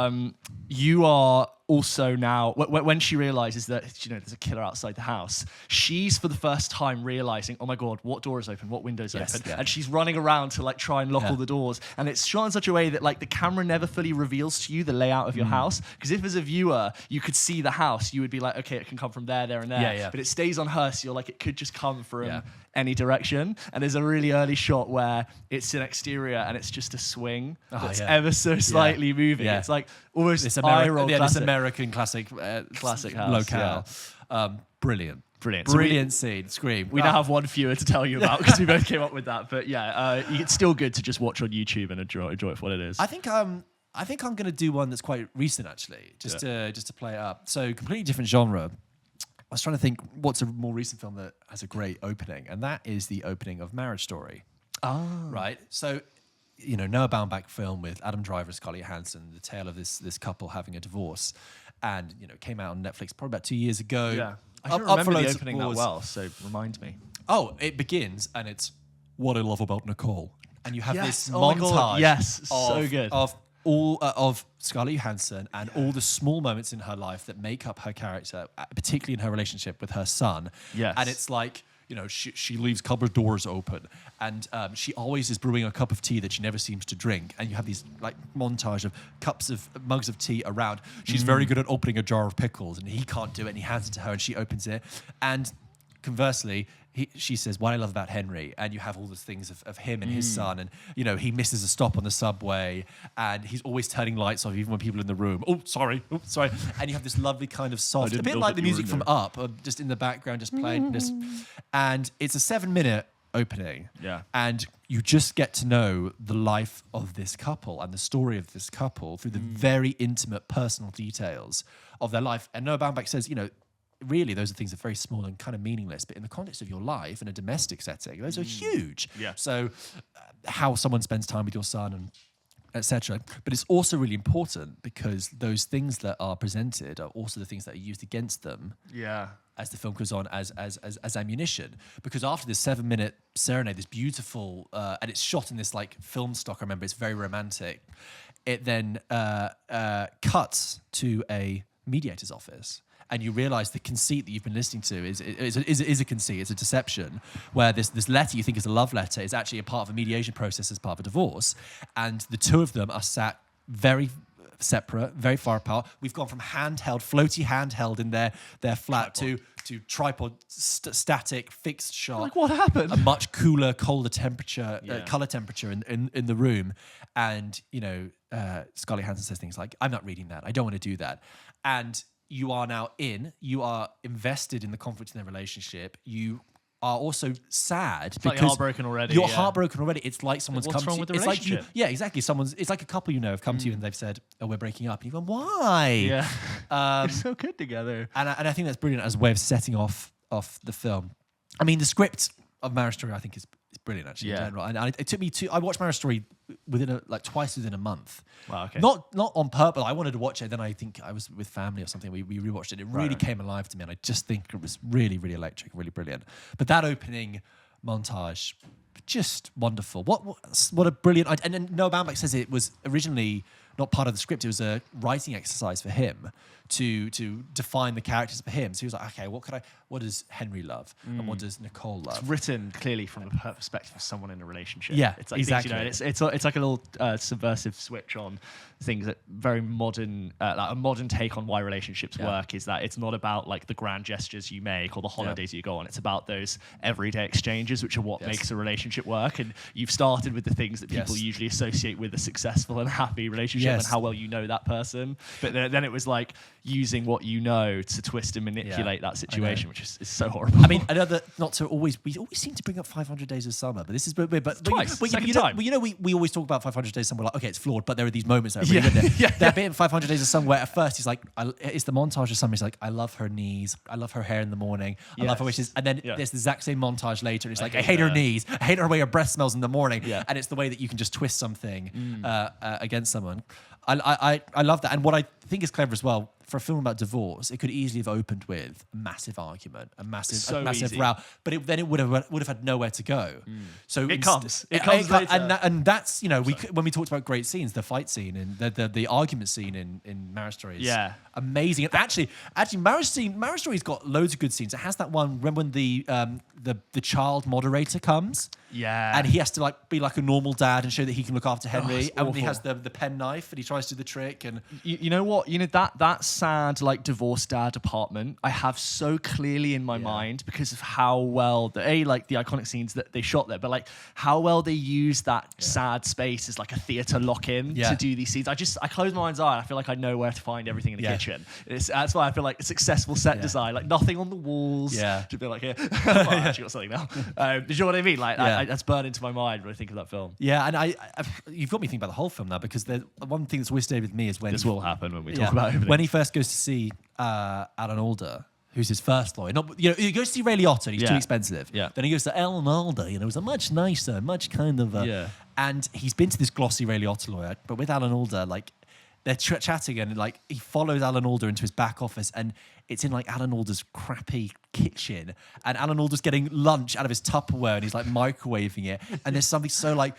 you are also now when she realizes that there's a killer outside the house, she's for the first time realizing, oh my god, what door is open, what window's open, and she's running around to like try and lock all the doors, and it's shot in such a way that like the camera never fully reveals to you the layout of your house, because if as a viewer you could see the house, you would be like, okay, it can come from there and there, but it stays on her, so you're like, it could just come from any direction. And there's a really early shot where it's an exterior and it's just a swing that's ever so slightly moving. It's like almost this American classic classic house locale. Brilliant scene. Scream. We now have one fewer to tell you about because we both came up with that. But it's still good to just watch on YouTube and enjoy it for what it is. I think I'm going to do one that's quite recent actually, just to play it up. So completely different genre. I was trying to think what's a more recent film that has a great opening, and that is the opening of Marriage Story. Oh. Right? So, Noah Baumbach film with Adam Driver and Scarlett Johansson, the tale of this couple having a divorce, and, came out on Netflix probably about 2 years ago. Yeah. I don't remember the opening that well, so remind me. Oh, it begins, and it's What I Love About Nicole. and you have this Oh my montage. God. Yes, so good. Of all of Scarlett Johansson and all the small moments in her life that make up her character, particularly in her relationship with her son. Yes. And it's like, you know, she leaves cupboard doors open, and she always is brewing a cup of tea that she never seems to drink. And you have these like montage of mugs of tea around. She's very good at opening a jar of pickles, and he can't do it, and he hands it to her, and she opens it. And conversely, she says, "What I love about Henry," and you have all those things of him and his son, and you know, he misses a stop on the subway, and he's always turning lights off even when people are in the room. Oh, sorry, and you have this lovely kind of soft, a bit like the music from Up, just in the background, just playing. And it's a 7-minute opening, and you just get to know the life of this couple and the story of this couple through the very intimate, personal details of their life. And Noah Baumbach says, you know, really, those are things that are very small and kind of meaningless, but in the context of your life in a domestic setting, those are huge. Yeah. So how someone spends time with your son and etc. But it's also really important because those things that are presented are also the things that are used against them as the film goes on as ammunition. Because after this 7-minute serenade, this beautiful, and it's shot in this like film stock, I remember, it's very romantic. It then cuts to a mediator's office. And you realise the conceit that you've been listening to is a conceit, it's a deception, where this letter you think is a love letter is actually a part of a mediation process as part of a divorce. And the two of them are sat very separate, very far apart. We've gone from floaty handheld in their flat to tripod, static, fixed shot. Like, what happened? A much cooler, colder temperature, colour temperature in the room. And, you know, Scarlett Johansson says things like, "I'm not reading that. I don't want to do that." And you are invested in the conflict in their relationship. You are also sad because you're heartbroken already. You're heartbroken already. It's like someone's come to you. What's wrong with the it's like relationship? exactly. It's like a couple you know have come to you and they've said, "Oh, we're breaking up." And you've gone, "Why?" Yeah. You're so good together. And I think that's brilliant as a way of setting off the film. I mean, the script of Marriage Story, I think, is brilliant actually in general. And it took me I watched Marriage Story twice within a month. Wow, okay. Not on purpose. I wanted to watch it. Then I think I was with family or something. We rewatched it. It really came alive to me, and I just think it was really, really electric, really brilliant. But that opening montage, just wonderful. What a brilliant. And then Noah Baumbach says it was originally not part of the script. It was a writing exercise for him to define the characters for him. So he was like, okay, what does Henry love? And what does Nicole love? It's written clearly from the perspective of someone in a relationship. Yeah, it's like exactly. Things, you know, it's like a little subversive switch on things that very modern, like a modern take on why relationships work is that it's not about like the grand gestures you make or the holidays you go on. It's about those everyday exchanges, which are what makes a relationship work. And you've started with the things that people usually associate with a successful and happy relationship and how well you know that person. But then it was like using what you know to twist and manipulate that situation, which is so horrible. I mean, we always seem to bring up 500 Days of Summer, but this is twice. You know, we always talk about 500 Days of Summer, like, okay, it's flawed, but there are these moments that are really good there. That bit in 500 Days of Summer where at first he's like, it's the montage of Summer, he's like, I love her knees, I love her hair in the morning, I love her wishes, and then there's the exact same montage later, and it's like, I hate her knees, I hate her way her breath smells in the morning, and it's the way that you can just twist something against someone. I love that, and what I think is clever as well, for a film about divorce, it could easily have opened with a massive argument, a massive row, but then it would have had nowhere to go. So it comes later. And that's, you know, when we talked about great scenes, the fight scene and the argument scene in Marriage Story is amazing. And actually, Marriage Story's got loads of good scenes. It has that one. Remember when the child moderator comes? Yeah. And he has to like be like a normal dad and show that he can look after Henry. And when awful. he has the pen knife and he tries to do the trick. And you know what? You know that sad like divorced dad apartment I have so clearly in my mind because of how well the iconic scenes that they shot there, but like how well they use that sad space as like a theatre lock-in to do these scenes. I close my mind's eye and I feel like I know where to find everything in the kitchen. That's why I feel like a successful set design, like nothing on the walls. To be like, here, well, I actually got something now. Did you know what I mean? Like that's burned into my mind when I think of that film. Yeah, and you've got me thinking about the whole film now, because one thing that's always stayed with me is when this will happen when we talk about everything. When he first goes to see Alan Alda, who's his first lawyer. He goes to see Ray Liotta, and he's too expensive. Yeah. Then he goes to Alan Alda, who's a much nicer, much kind of... And he's been to this glossy Ray Liotta lawyer, but with Alan Alda, like, they're chatting, and like he follows Alan Alda into his back office, and it's in like Alan Alda's crappy kitchen, and Alan Alda's getting lunch out of his Tupperware, and he's like microwaving it, and there's something so like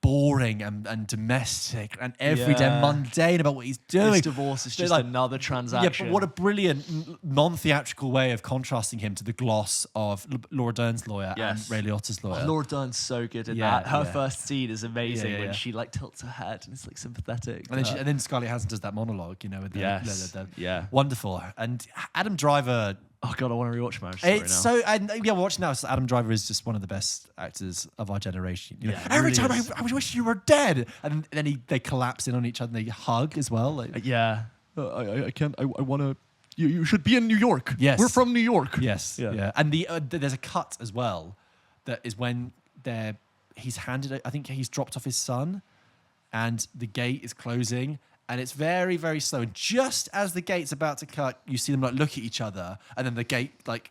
boring and domestic and everyday mundane about what he's doing. This divorce is just another transaction. Yeah, but what a brilliant non-theatrical way of contrasting him to the gloss of Laura Dern's lawyer and Ray Liotta's lawyer. Laura Dern's so good in that. Her first scene is amazing when she like tilts her head and it's like sympathetic. And then Scarlett Johansson does that monologue, you know, with the wonderful. And Adam Driver. Oh God, I want to rewatch Marriage Story now. It's so, and watching now, Adam Driver is just one of the best actors of our generation. You know? Every time I wish you were dead, and then they collapse in on each other and they hug as well. I can't. I want to. You should be in New York. Yes, we're from New York. Yes, yeah. And there's a cut as well that is when he's handed. I think he's dropped off his son, and the gate is closing. And it's very, very slow. And just as the gate's about to cut, you see them like look at each other, and then the gate like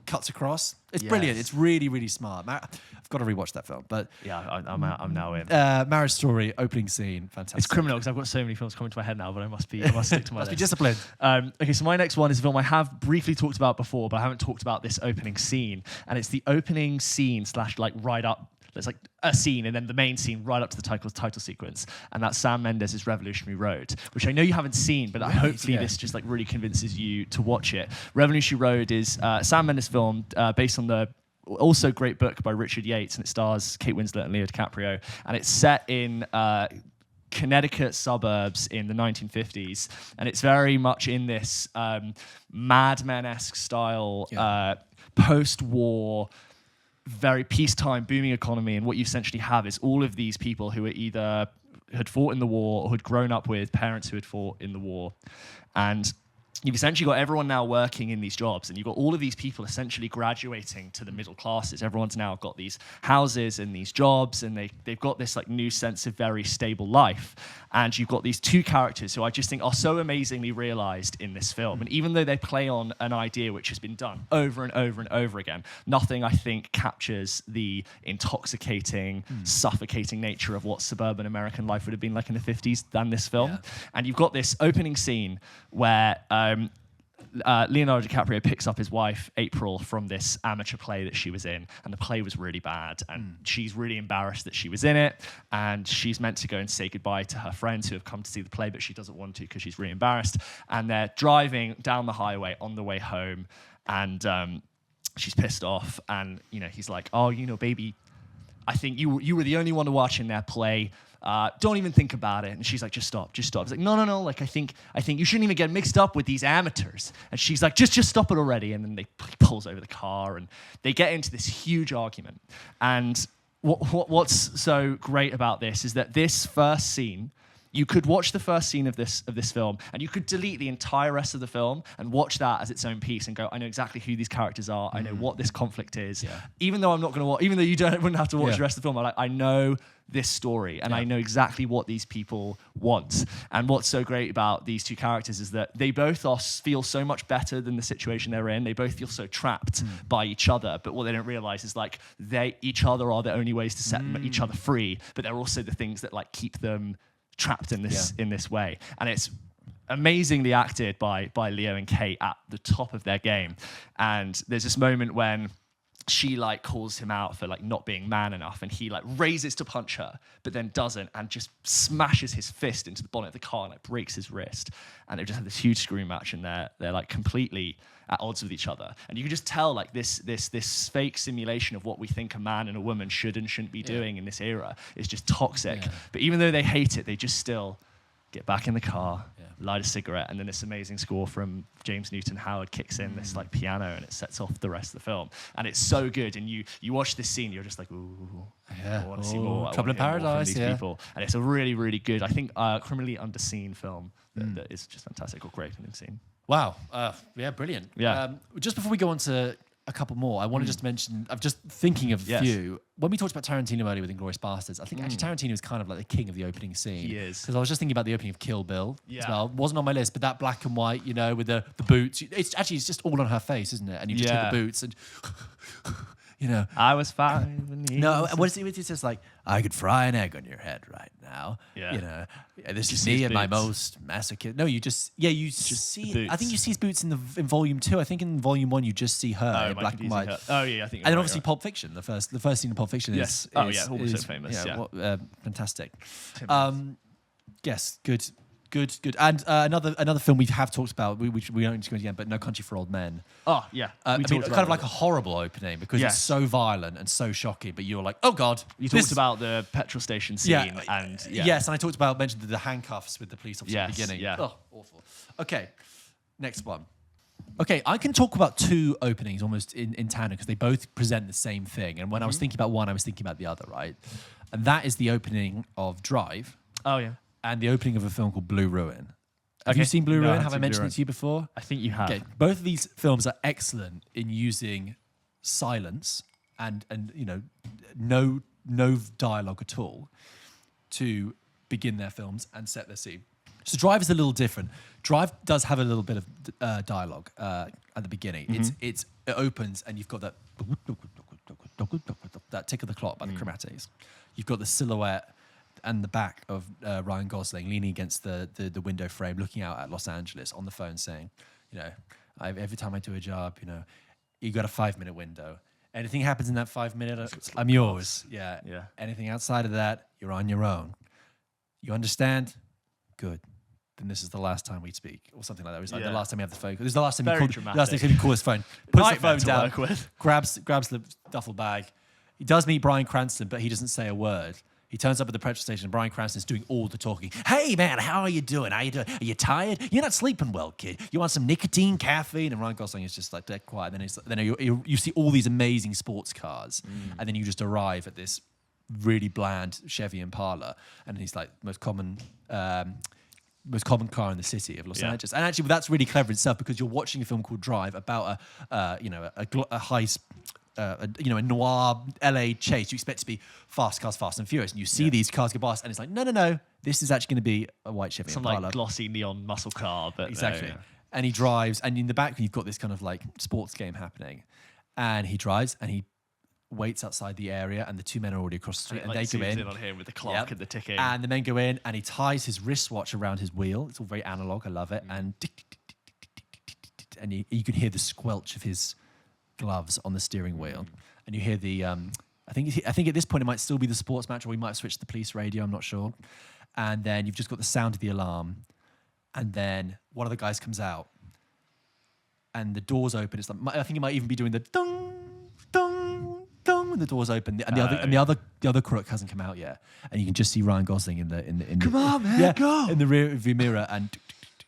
cuts across. It's brilliant. It's really, really smart. I've got to rewatch that film. But I'm now in. Marriage Story, opening scene, fantastic. It's criminal because I've got so many films coming to my head now, but I must stick to my list. Be disciplined. Okay, so my next one is a film I have briefly talked about before, but I haven't talked about this opening scene. And it's the opening scene / like right up. It's like a scene and then the main scene right up to the title sequence. And that's Sam Mendes' Revolutionary Road, which I know you haven't seen, but hopefully this just like really convinces you to watch it. Revolutionary Road is a Sam Mendes film based on the also great book by Richard Yates, and it stars Kate Winslet and Leo DiCaprio. And it's set in Connecticut suburbs in the 1950s. And it's very much in this Mad Men-esque style, post-war, very peacetime, booming economy, and what you essentially have is all of these people who are either had fought in the war or had grown up with parents who had fought in the war. And you've essentially got everyone now working in these jobs, and you've got all of these people essentially graduating to the middle classes. Everyone's now got these houses and these jobs, and they've got this like new sense of very stable life. And you've got these two characters who I just think are so amazingly realized in this film. And even though they play on an idea which has been done over and over and over again, nothing I think captures the intoxicating, suffocating nature of what suburban American life would have been like in the 50s than this film. Yeah. And you've got this opening scene where Leonardo DiCaprio picks up his wife, April, from this amateur play that she was in, and the play was really bad, and she's really embarrassed that she was in it, and she's meant to go and say goodbye to her friends who have come to see the play, but she doesn't want to because she's really embarrassed, and they're driving down the highway on the way home, and she's pissed off, and he's like, oh, baby, I think you were the only one watching that play. Don't even think about it. And she's like, just stop. It's like, no. Like, I think you shouldn't even get mixed up with these amateurs. And she's like, just stop it already. And then he pulls over the car and they get into this huge argument. And what's so great about this is that this first scene, you could watch the first scene of this film and you could delete the entire rest of the film and watch that as its own piece and go, I know exactly who these characters are. I know what this conflict is. Yeah. Even though I'm not going to watch, even though wouldn't have to watch the rest of the film, I know this story and I know exactly what these people want. And what's so great about these two characters is that they both feel so much better than the situation they're in. They both feel so trapped by each other. But what they don't realize is like each other are the only ways to set each other free. But they're also the things that like keep them trapped in this way. And it's amazingly acted by Leo and Kate at the top of their game. And there's this moment when she like calls him out for like not being man enough, and he like raises to punch her but then doesn't, and just smashes his fist into the bonnet of the car and like breaks his wrist. And they just have this huge scream match, and they're like completely at odds with each other. And you can just tell like this fake simulation of what we think a man and a woman should and shouldn't be doing in this era is just toxic. But even though they hate it, they just still get back in the car, light a cigarette, and then this amazing score from James Newton Howard kicks in this like piano, and it sets off the rest of the film. And it's so good. And you watch this scene, you're just like, ooh, I want to see more. Trouble in Paradise, these people. And it's a really, really good, I think, criminally underseen film that is just fantastic, or great opening scene. Wow. Brilliant. Yeah. Just before we go on to a couple more, I want to just mention, I'm just thinking of a few. When we talked about Tarantino earlier with Inglourious Bastards, I think actually Tarantino is kind of like the king of the opening scene. He is. Because I was just thinking about the opening of Kill Bill as well. Wasn't on my list, but that black and white, with the boots. It's just all on her face, isn't it? And you just hear the boots and, You know, I was 5 when he no, was- what is it? It's just like, I could fry an egg on your head right now. Yeah. You know, this You is see me his at my boots. most masochist. No, you just see. the I think boots. you see his boots in volume 2. I think in volume 1 you just see her Oh, in am I black and confusing white. her? Oh yeah, I think. And then you're obviously right. Pulp Fiction. The first scene in Pulp Fiction Yes. is Oh, yeah, almost so is, famous, yeah. Fantastic. Tim Yes, good. And another film we have talked about, which we don't need to go into again, but No Country for Old Men. Oh yeah, I mean, talked kind about of like a that. horrible opening because Yes. it's so violent and so shocking, but you're like, oh God. You this- talked about the petrol station scene and Yes, and I mentioned the handcuffs with the police officer at the Yes, beginning. yeah. Oh, awful. Okay, next one. Okay, I can talk about two openings almost in tandem because they both present the same thing. And when I was thinking about one, I was thinking about the other, right? And that is the opening of Drive Oh yeah, and the opening of a film called Blue Ruin. Have you Okay. seen Blue No, I Ruin? haven't Have I seen mentioned Blue it to you before? I think you have. Okay, both of these films are excellent in using silence and you know no dialogue at all to begin their films and set their scene. So Drive is a little different. Drive does have a little bit of dialogue at the beginning. It opens and you've got that tick of the clock by the chromatics. You've got the silhouette and the back of Ryan Gosling leaning against the window frame, looking out at Los Angeles on the phone, saying, you know, every time I do a job, you know, you got a 5-minute window. Anything happens in that 5 minutes, I'm yours. Yeah. Yeah. Anything outside of that, you're on your own. You understand? Good. Then this is the last time we speak, or something like that. It's like the Yeah. last time we have the phone. This is the last time Very you call. dramatic. Last time you call his phone. Puts the Nightmare phone to down. work with. Grabs the duffel bag. He does meet Bryan Cranston, but he doesn't say a word. He turns up at the petrol station and Bryan Cranston's doing all the talking. Hey, man, how are you doing? How you doing? Are you tired? You're not sleeping well, kid. You want some nicotine, caffeine? And Ryan Gosling is just like dead quiet. Then you see all these amazing sports cars. And then you just arrive at this really bland Chevy Impala. And he's like, most common car in the city of Los Yeah. Angeles. And actually, that's really clever itself because you're watching a film called Drive about a noir LA chase. You expect it to be fast cars, fast and furious, and you see these cars go past, and it's like, no, this is actually going to be a white Chevy Some Impala. like glossy neon muscle car, but Exactly. no, yeah. And he drives, and in the back you've got this kind of like sports game happening, and he drives and he waits outside the area, and the two men are already across the street, And and it, like, they go zooms in. in on him with the clock Yep. and the ticking. And the men go in, and he ties his wristwatch around his wheel. It's all very analog. I love it. And tick, tick, tick, tick, tick, tick, tick, tick, tick, and you can hear the squelch of his gloves on the steering wheel, and you hear the. I think at this point it might still be the sports match, or we might switch to the police radio. I'm not sure. And then you've just got the sound of the alarm, and then one of the guys comes out, and the doors open. It's like I think it might even be doing the dong, dong, dong when the doors open, and the other crook hasn't come out yet, and you can just see Ryan Gosling in the Come on, man, go. in the rear view mirror, and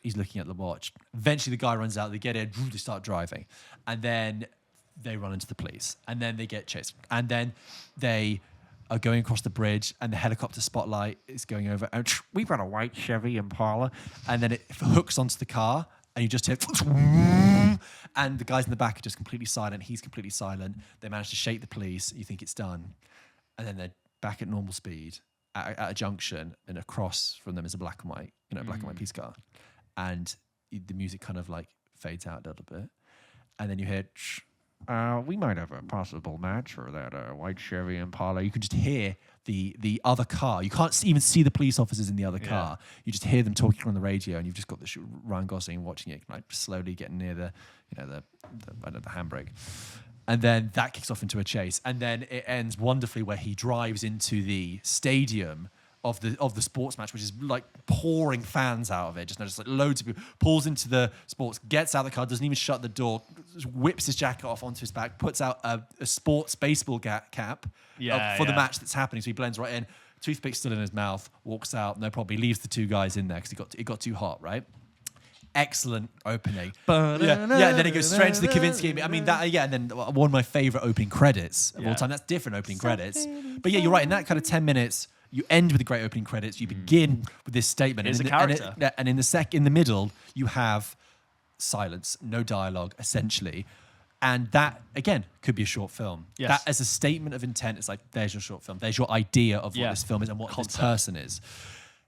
he's looking at the watch. Eventually, the guy runs out. They get in, they start driving, and then they run into the police, and then they get chased, and then they are going across the bridge, and the helicopter spotlight is going over. And we've got a white Chevy Impala, and then it hooks onto the car, and you just hear, and the guys in the back are just completely silent. He's completely silent. They manage to shake the police. You think it's done, and then they're back at normal speed at a junction, and across from them is a black and white, black and white police car, and the music kind of like fades out a little bit, and then you hear. We might have a possible match for that white Chevy Impala. You can just hear the other car. You can't even see the police officers in the other car. You just hear them talking on the radio, and you've just got the Ryan Gosling watching it, like slowly getting near the handbrake. And then that kicks off into a chase, and then it ends wonderfully where he drives into the stadium of the sports match, which is like pouring fans out of it, just like loads of people, pulls into the sports, gets out of the car, doesn't even shut the door, just whips his jacket off onto his back, puts out a sports baseball cap for the match that's happening, so he blends right in, toothpick still in his mouth, walks out, no problem, he leaves the two guys in there because it got too hot, right? Excellent opening. And then it goes straight into the Kavinsky. I mean, and then one of my favorite opening credits of all time. That's different opening credits. But yeah, you're right. In that kind of 10 minutes, you end with the great opening credits. You begin with this statement. It's and a character. And in the middle, you have silence, no dialogue, essentially. And that, again, could be a short film. Yes. That as a statement of intent, it's like, there's your short film. There's your idea of what Yeah. this film is and what Concept. this person is.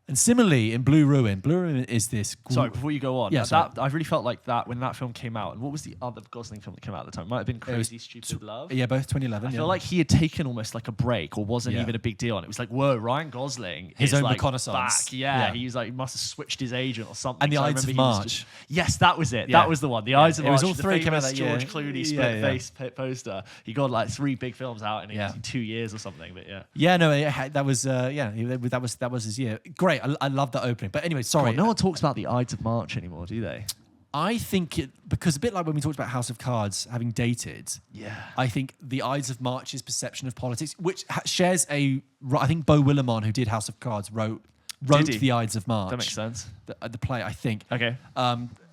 And similarly, in Blue Ruin is this... Sorry, before you go on. Yeah, I really felt like that when that film came out. And what was the other Gosling film that came out at the time? It might have been Crazy Stupid Love. Yeah, both 2011. I feel like he had taken almost like a break or wasn't even a big deal. And it was like, whoa, Ryan Gosling his is own like reconnaissance. Back. Yeah, he was like, he must have switched his agent or something. And The Ides of March. Yes, that was it. Yeah. That was the one. The Ides of March. It was all three came out that year. George Clooney split face poster. He got like 3 big films out in 2 years or something. But yeah. Yeah, no, that was that was his year. Great. I love that opening. But anyway, sorry. No one talks about the Ides of March anymore, do they? I think because a bit like when we talked about House of Cards having dated. Yeah. I think the Ides of March's perception of politics, which shares I think Beau Willimon, who did House of Cards, wrote the Ides of March. That makes sense. The play, I think. Okay.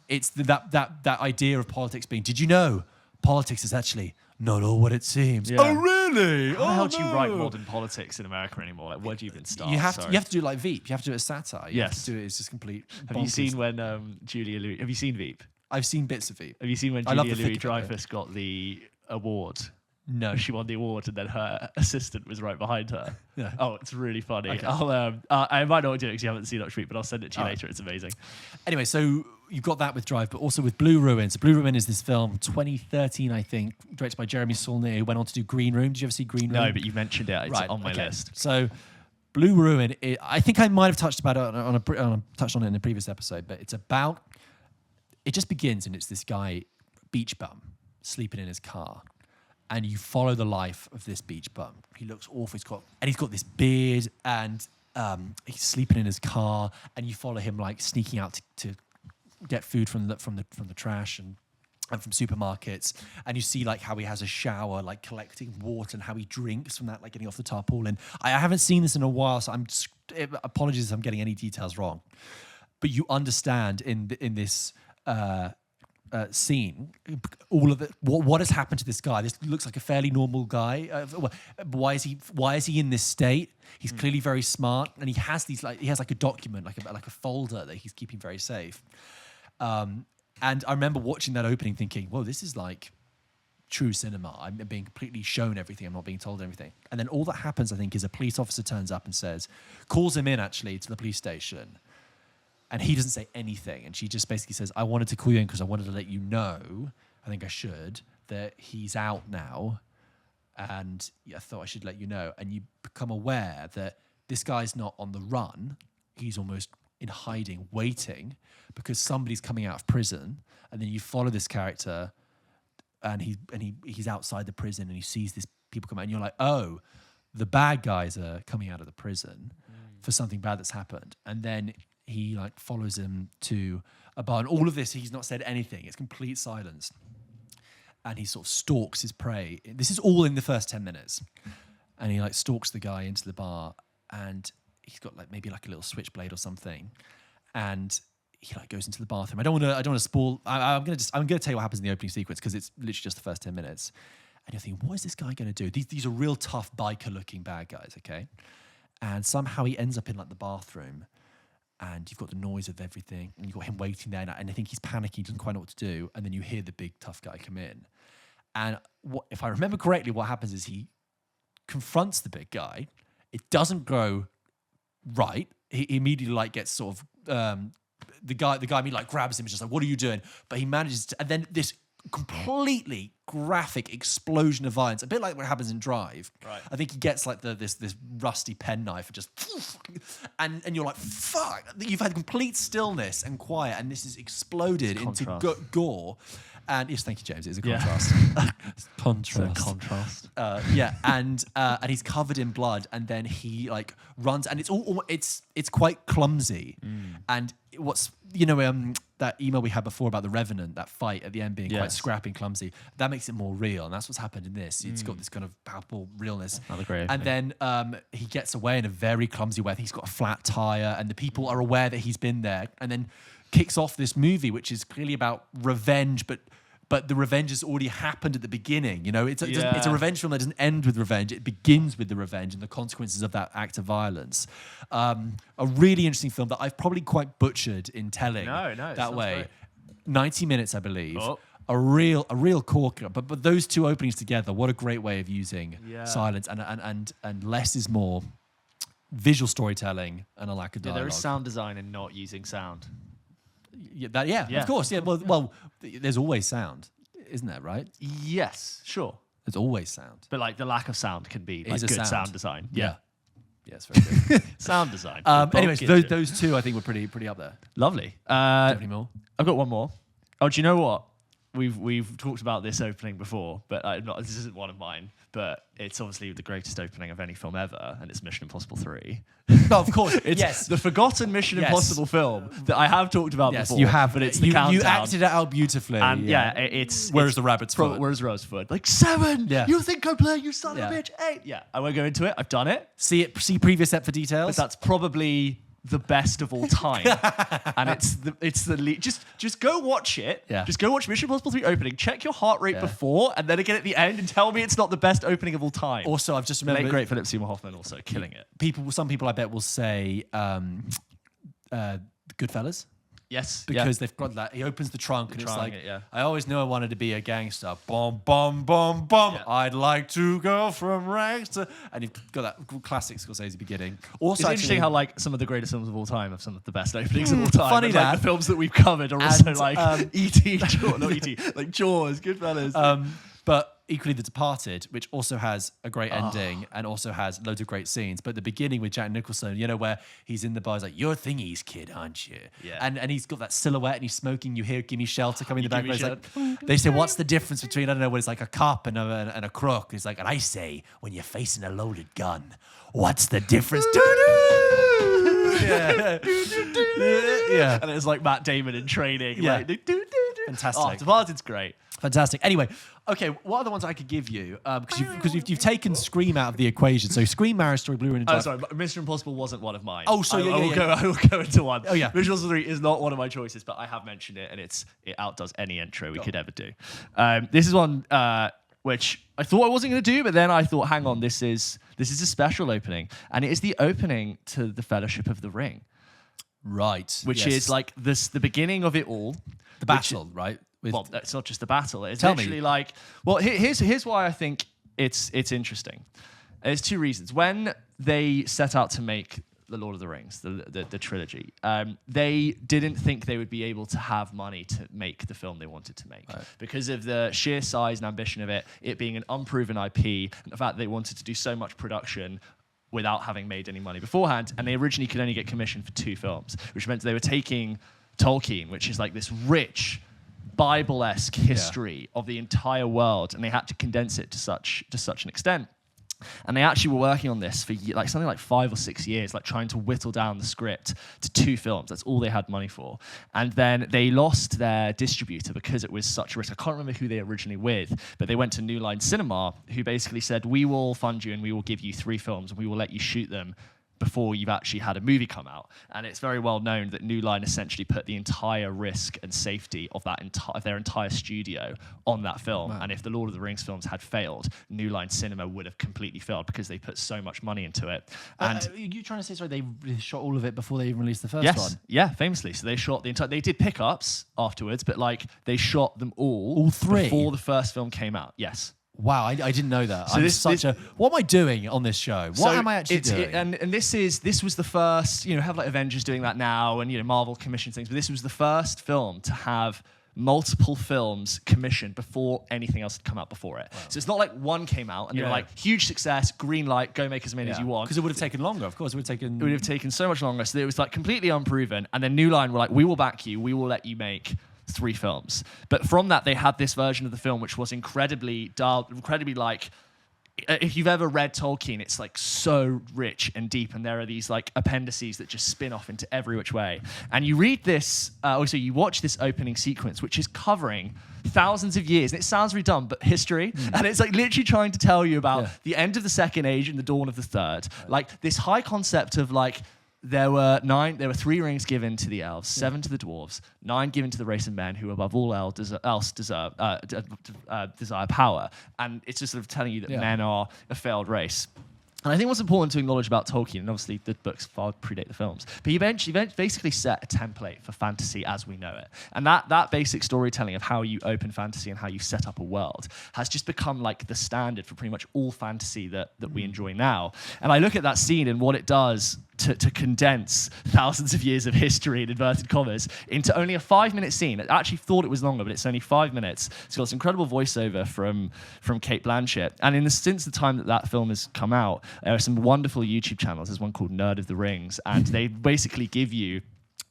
It's that idea of politics being. Did you know politics is actually not all what it seems? Yeah. Oh really? How the hell do you write modern politics in America anymore? Like, where do you even start? You have to do it like Veep. You have to do it as satire. You Yes. have to do it as just complete. Have you seen when Julia Louis? Have you seen Veep? I've seen bits of Veep. Have you seen when I love Julia the Louis thick of it. Dreyfus got the award? No. She won the award, and then her assistant was right behind her. Yeah. Oh, it's really funny. Okay. I might not do it because you haven't seen it, but I'll send it to you later. It's amazing. Anyway, so you've got that with Drive, but also with Blue Ruin. So Blue Ruin is this film, 2013, I think, directed by Jeremy Saulnier, who went on to do Green Room. Did you ever see Green Room? No, but you mentioned it. It's on my list. So Blue Ruin, I think I might have touched about it touched on it in a previous episode, but it just begins and it's this guy, beach bum, sleeping in his car. And you follow the life of this beach bum. He looks awful. He's got this beard, and he's sleeping in his car. And you follow him like sneaking out to get food from the trash and from supermarkets. And you see like how he has a shower, like collecting water, and how he drinks from that, like getting off the tarpaulin. I haven't seen this in a while, so apologies if I'm getting any details wrong. But you understand in this. Scene, all of it. What has happened to this guy? This looks like a fairly normal guy. Why is he in this state? He's clearly very smart, and he has a document, like a folder that he's keeping very safe. And I remember watching that opening, thinking, "Whoa, this is like true cinema. I'm being completely shown everything. I'm not being told everything." And then all that happens, I think, is a police officer turns up and calls him in actually to the police station. And he doesn't say anything. And she just basically says, I wanted to call you in because I wanted to let you know, I think I should, that he's out now. And I thought I should let you know. And you become aware that this guy's not on the run. He's almost in hiding, waiting, because somebody's coming out of prison. And then you follow this character and he's outside the prison and he sees these people come out. And you're like, oh, the bad guys are coming out of the prison for something bad that's happened. And then he like follows him to a bar, and all of this, he's not said anything. It's complete silence. And he sort of stalks his prey. This is all in the first 10 minutes. And he like stalks the guy into the bar, and he's got like maybe like a little switchblade or something. And he like goes into the bathroom. I don't want to spoil. I'm gonna tell you what happens in the opening sequence because it's literally just the first 10 minutes. And you're thinking, what is this guy gonna do? These are real tough biker-looking bad guys, okay? And somehow he ends up in like the bathroom. And you've got the noise of everything, and you've got him waiting there, and I think he's panicking, he doesn't quite know what to do, and then you hear the big tough guy come in. And if I remember correctly, what happens is he confronts the big guy. It doesn't go right. He immediately like gets sort of the guy immediately like grabs him, and just like, what are you doing? But he manages to, and then this completely graphic explosion of violence, a bit like what happens in Drive. Right. I think he gets like this rusty penknife and just, and you're like, fuck! You've had complete stillness and quiet, and this is exploded into gore. And yes, thank you, James. It's a contrast. Contrast. Contrast. And he's covered in blood, and then he like runs, and it's quite clumsy. And what's that email we had before about the Revenant, that fight at the end being quite scrappy and clumsy, that makes it more real, and that's what's happened in this. It's got this kind of palpable realness. Another great and then he gets away in a very clumsy way. I think he's got a flat tire, and the people are aware that he's been there, and then kicks off this movie, which is clearly about revenge, but the revenge has already happened at the beginning. It's a revenge film that doesn't end with revenge. It begins with the revenge and the consequences of that act of violence. A really interesting film that I've probably quite butchered in telling that way. Great. 90 minutes, I believe. Oh. A real corker. But those two openings together, what a great way of using silence and less is more. visual storytelling and a lack of dialogue. There is sound design in not using sound. Yeah, of course. Yeah, well, there's always sound, isn't there? Right? Yes, sure. There's always sound. But like the lack of sound can be like Is a good sound, sound. design. Yeah. Yes, very good. Sound design. Anyways, those two I think were pretty up there. Lovely. Do you have any more? I've got one more. Oh, do you know what? We've talked about this opening before, but this isn't one of mine. But it's obviously the greatest opening of any film ever, and it's Mission Impossible 3. No, of course. It's yes. the forgotten Mission Impossible film that I have talked about before. You have, but it's the you countdown. acted it out beautifully. And it's Where's the rabbit's foot? Where's the rabbit's foot? Like 7. Yeah. You think I play? You son of a bitch. 8. Yeah. I won't go into it. I've done it. See previous set for details. But that's probably the best of all time. And it's the lead. Just go watch it. Yeah. Just go watch Mission Impossible 3 opening. Check your heart rate before, and then again at the end, and tell me it's not the best opening of all time. Also, I've just remembered. Late great Philip Seymour Hoffman also killing it. Some people I bet will say Goodfellas. Yes. Because they've got that. He opens the trunk and it's like, yeah. I always knew I wanted to be a gangster. Bum, bum, bum, bum. Yeah. I'd like to go from rags to... And you've got that classic Scorsese beginning. Also, It's interesting how like some of the greatest films of all time have some of the best openings of all time. Funny and, that. like, the films that we've covered are also And, like E.T., not E.T., like Jaws, Goodfellas. But equally The Departed, which also has a great ending and also has loads of great scenes. But the beginning with Jack Nicholson, where he's in the bar, he's like, "You're Thingy's kid, aren't you?" Yeah. And he's got that silhouette and he's smoking. You hear Gimme Shelter coming in the Gimme background. Like, they say, what's the difference between, I don't know, what it's like a cop and a crook? He's like, and I say, when you're facing a loaded gun, what's the difference? Yeah. And it's like Matt Damon in Training. Yeah. Like, Fantastic. Oh, Departed's great. Fantastic. Anyway, okay, what are the ones I could give you? Because you've taken Scream out of the equation. So Scream, Marriage Story, Blue and Oh, sorry, Mission Impossible wasn't one of mine. Oh, so I will go into one. Oh, yeah. Mission Impossible 3 is not one of my choices, but I have mentioned it, and it outdoes any intro we could ever do. This is one which I thought I wasn't going to do, but then I thought, hang on, this is a special opening, and it is the opening to the Fellowship of the Ring. Right. Which is like the beginning of it all. The battle, right? Well, it's not just the battle. It's Tell literally me. like, well, here's why I think it's interesting. There's two reasons. When they set out to make the Lord of the Rings, the trilogy, they didn't think they would be able to have money to make the film they wanted to make because of the sheer size and ambition of it being an unproven IP, and the fact that they wanted to do so much production without having made any money beforehand. And they originally could only get commissioned for 2 films, which meant they were taking Tolkien, which is like this rich Bible-esque history of the entire world, and they had to condense it to such an extent. And they actually were working on this for like something like 5 or 6 years, like trying to whittle down the script to 2 films. That's all they had money for. And then they lost their distributor because it was such a risk. I can't remember who they originally with, but they went to New Line Cinema, who basically said, "We will fund you and we will give you 3 films and we will let you shoot them before you've actually had a movie come out." And it's very well known that New Line essentially put the entire risk and safety of their entire studio on that film. And if the Lord of the Rings films had failed, New Line Cinema would have completely failed because they put so much money into it. And are you trying to say, sorry, they shot all of it before they even released the first one? Yeah, famously. So they shot the entire. They did pickups afterwards, but like they shot them all 3 before the first film came out. Yes. Wow, I didn't know that. So what am I doing on this show? What am I actually doing? And this was the first, have like Avengers doing that now, and Marvel commissioned things, but this was the first film to have multiple films commissioned before anything else had come out before it. Wow. So it's not like one came out and they were like, huge success, green light, go make as many as you want. Because it would have taken longer, of course. It would have taken so much longer. So it was like completely unproven. And then New Line were like, "We will back you. We will let you make 3 films." But from that, they had this version of the film which was incredibly dull, incredibly like, if you've ever read Tolkien, it's like so rich and deep, and there are these like appendices that just spin off into every which way. And you read this, you watch this opening sequence, which is covering thousands of years, and it sounds really dumb, but history, and it's like literally trying to tell you about the end of the Second Age and the dawn of the Third. Like this high concept of like, there were 3 rings given to the elves, 7 to the dwarves, 9 given to the race of men who above all else desire power. And it's just sort of telling you that men are a failed race. And I think what's important to acknowledge about Tolkien, and obviously the books far predate the films, but he basically set a template for fantasy as we know it. And that basic storytelling of how you open fantasy and how you set up a world has just become like the standard for pretty much all fantasy that we enjoy now. And I look at that scene and what it does to condense thousands of years of history in inverted commas into only a 5-minute scene. I actually thought it was longer, but it's only 5 minutes. It's got this incredible voiceover from Cate Blanchett. And since the time that film has come out, there are some wonderful YouTube channels. There's one called Nerd of the Rings, and they basically give you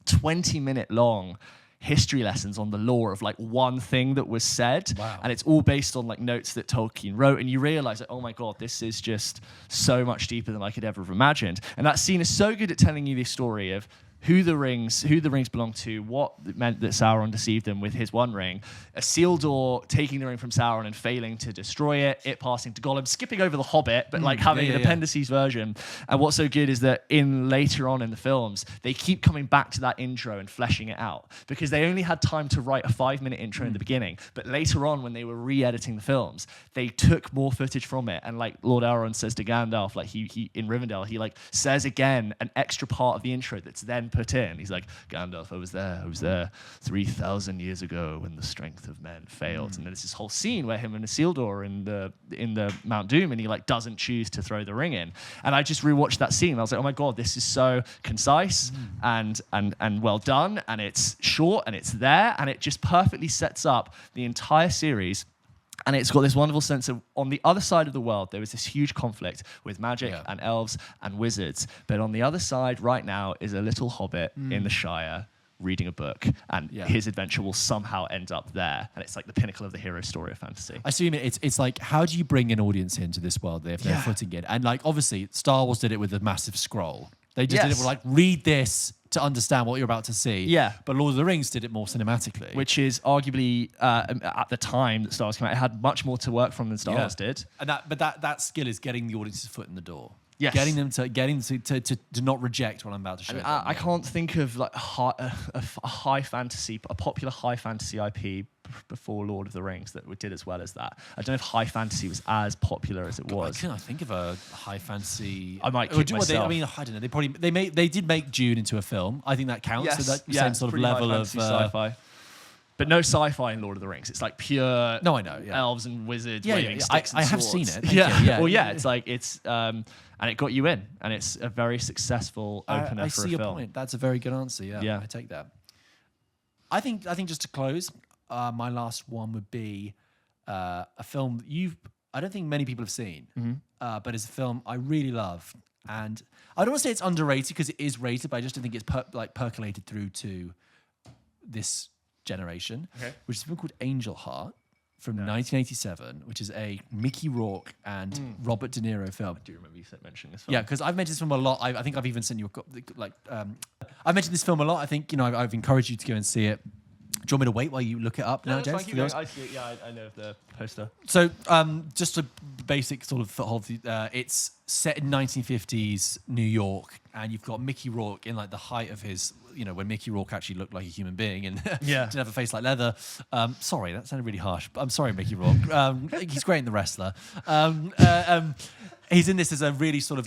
20-minute long history lessons on the lore of like one thing that was said. Wow. And it's all based on like notes that Tolkien wrote, and you realize that, oh my god, this is just so much deeper than I could ever have imagined. And that scene is so good at telling you the story of who the rings belong to, what it meant that Sauron deceived them with his one ring, Isildur taking the ring from Sauron and failing to destroy it passing to Gollum, skipping over the Hobbit, but like having an appendices version. And what's so good is that later on in the films, they keep coming back to that intro and fleshing it out, because they only had time to write a 5-minute intro in the beginning. But later on, when they were re-editing the films, they took more footage from it. And like Lord Elrond says to Gandalf, like he in Rivendell, he like says again an extra part of the intro that's then put in. He's like, Gandalf, I was there 3,000 years ago when the strength of men failed. And there's this whole scene where him and Isildur are in the Mount Doom, and he like doesn't choose to throw the ring in. And I just rewatched that scene and I was like, oh my god, this is so concise and well done, and it's short and it's there, and it just perfectly sets up the entire series. And it's got this wonderful sense of, on the other side of the world, there was this huge conflict with magic and elves and wizards. But on the other side right now is a little hobbit in the Shire reading a book, and his adventure will somehow end up there. And it's like the pinnacle of the hero story of fantasy. I see. It's like, how do you bring an audience into this world if they're footing in? And like, obviously, Star Wars did it with a massive scroll. They just did it with like, read this to understand what you're about to see. Yeah. But Lord of the Rings did it more cinematically. Which is arguably, at the time that Star Wars came out, it had much more to work from than Star Wars did. And that skill is getting the audience's foot in the door. Yes. Getting them to not reject what I'm about to show them. I can't think of like a popular high fantasy IP before Lord of the Rings that did as well as that. I don't know if high fantasy was as popular as it was. I cannot think of a high fantasy. I might kick myself. I don't know. They did make Dune into a film. I think that counts. Yes, so that same sort of level of sci-fi. But no sci-fi in Lord of the Rings. It's like pure elves and wizards waving sticks and I have swords. seen it. Well, it's like and it got you in, and it's a very successful opener I for see a your film. point. That's a very good answer. Yeah, I take that. I think just to close, my last one would be a film that I don't think many people have seen, but it's a film I really love. And I don't want to say it's underrated, because it is rated, but I just don't think it's percolated through to this generation, which is a film called Angel Heart from 1987, which is a Mickey Rourke and Robert De Niro film. I do remember you mentioning this film. Yeah, because I've mentioned this film a lot. I think I've even sent you I've mentioned this film a lot. I think I've encouraged you to go and see it. Do you want me to wait while you look it up now, James? I see it. Yeah, I know the poster. So, just a basic sort of foothold. It's set in 1950s New York, and you've got Mickey Rourke in like the height of his, when Mickey Rourke actually looked like a human being and didn't have a face like leather. Sorry, that sounded really harsh, but I'm sorry, Mickey Rourke. He's great in The Wrestler. He's in this as a really sort of,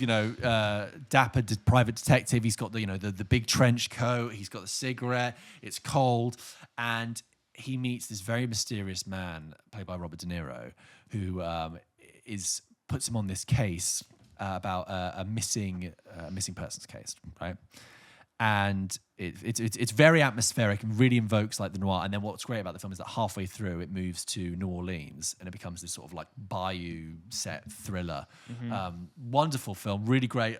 dapper private detective. He's got the big trench coat. He's got the cigarette. It's cold. And he meets this very mysterious man, played by Robert De Niro, who puts him on this case about a missing persons case, right? And it's very atmospheric and really invokes like the noir. And then what's great about the film is that halfway through it moves to New Orleans and it becomes this sort of like bayou set thriller. Wonderful film, really great.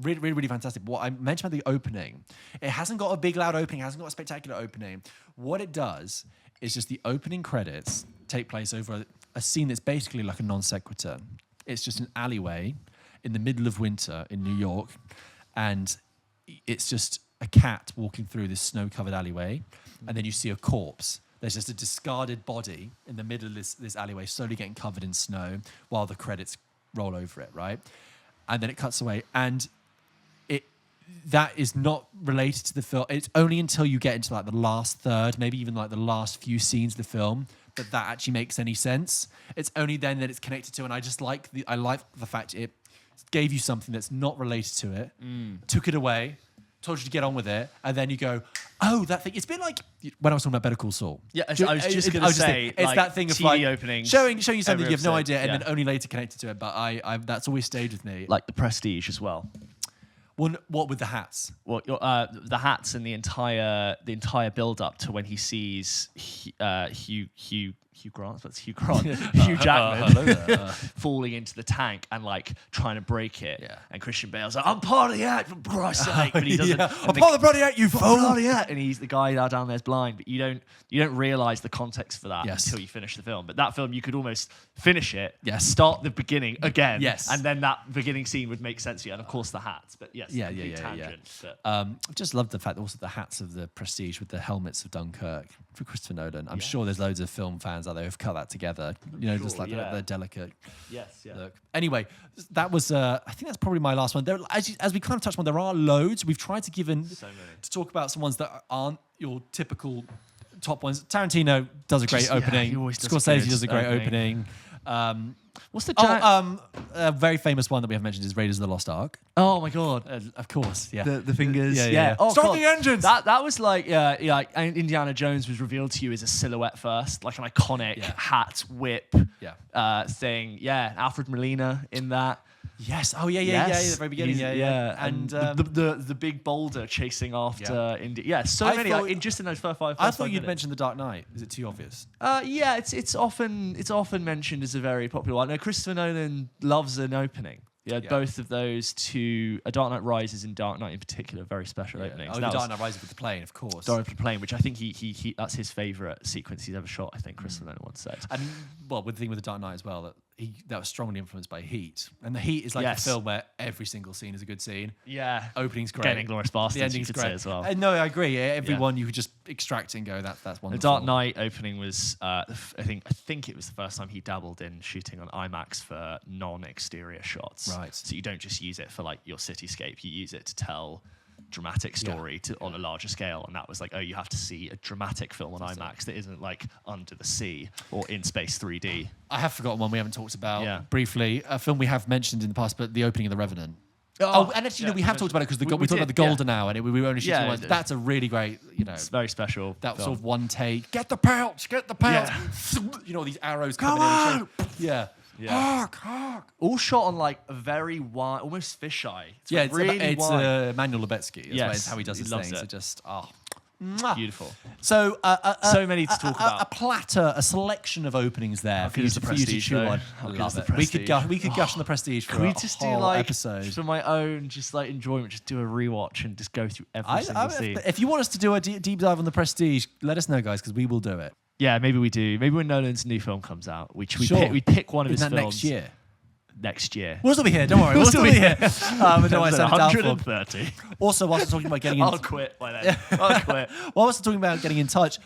Really, really, really fantastic. What I mentioned about the opening, it hasn't got a big loud opening, it hasn't got a spectacular opening. What it does is just the opening credits take place over a scene that's basically like a non-sequitur. It's just an alleyway in the middle of winter in New York, and it's just a cat walking through this snow-covered alleyway, and then you see a corpse. There's just a discarded body in the middle of this alleyway, slowly getting covered in snow while the credits roll over it, right? And then it cuts away, and that is not related to the film. It's only until you get into like the last third, maybe even like the last few scenes of the film, that actually makes any sense. It's only then that it's connected to, and I like the fact it gave you something that's not related to it, took it away, told you to get on with it, and then you go, oh, that thing. It's been like when I was talking about Better Call Saul. Yeah, I was just going to say, it's that thing of TV like openings, showing you something you have no idea, and yeah. then only later connected to it. But I that's always stayed with me. Like The Prestige as well. What with the hats? Well, the hats and the entire build up to when he sees Hugh Grant, that's Hugh Grant, Hugh Jackman falling into the tank and like trying to break it. Yeah. And Christian Bale's like, I'm part of the act, for Christ's sake. But he doesn't. I'm part of the bloody act, you fool. And he's the guy down there's blind, but you don't realize the context for that until you finish the film. But that film, you could almost finish it, start the beginning again, and then that beginning scene would make sense to you. And of course the hats, but tangent. But I just love the fact that also the hats of the Prestige with the helmets of Dunkirk for Christopher Nolan. I'm sure there's loads of film fans out there who've cut that together. Just like the delicate look. Anyway, that was I think that's probably my last one. There, as we kind of touched on, there are loads. We've tried to to talk about some ones that aren't your typical top ones. Tarantino does a great opening. He always does Scorsese does a great opening. What's the a very famous one that we have mentioned is Raiders of the Lost Ark. Oh my god! Of course, yeah. The fingers, yeah. Oh, stop the engines. That was like, Indiana Jones was revealed to you as a silhouette first, like an iconic hat, whip, thing. Yeah, Alfred Molina in that. Yes. Oh yeah. The very beginning. And the big boulder chasing after India. Yeah, so many. In those first 5 I thought you'd mentioned The Dark Knight. Is it too obvious? It's often mentioned as a very popular one. No, Christopher Nolan loves an opening. Yeah, both of those two, A Dark Knight Rises and Dark Knight in particular, very special openings. Oh, The Dark Knight Rises with the plane, of course. Dark Knight with the plane, which I think he that's his favourite sequence he's ever shot, I think Christopher Nolan once said. And, well, with the thing with The Dark Knight as well, that was strongly influenced by Heat. And The Heat is like a film where every single scene is a good scene. Yeah. Opening's great. Getting Inglourious Basterds, the ending's great as well. No, I agree. Everyone you could just extract and go, that's wonderful. The Dark Knight opening was, I think it was the first time he dabbled in shooting on IMAX for non-exterior shots. Right. So you don't just use it for like your cityscape, you use it to tell dramatic story on a larger scale, and that was like, you have to see a dramatic film on IMAX that isn't like Under the Sea or In Space 3D. I have forgotten one we haven't talked about briefly, a film we have mentioned in the past, but the opening of The Revenant. And actually, we have talked about it because we talked about The Golden Hour, and we were only shooting once. That's a really great, it's very special. That sort of one take. Get the pouch. These arrows coming in. Yeah. Hark. All shot on like a very wide, almost fisheye. It's really it's wide. Manuel Lubetsky. That's how he does his things. It. It just beautiful. So so many to talk about. A platter, a selection of openings there for you to chew on. I love it. We could gush on The Prestige for a whole episode. For my own enjoyment, just do a rewatch and just go through every single scene. If you want us to do a deep dive on The Prestige, let us know, guys, because we will do it. Yeah, maybe we do. Maybe when Nolan's new film comes out, we pick one of his films. Next year. We'll still be here, don't worry. We'll still be here. 130. Also, whilst we're talking about getting in... I'll quit by then. I'll quit. Whilst we're talking about getting in touch,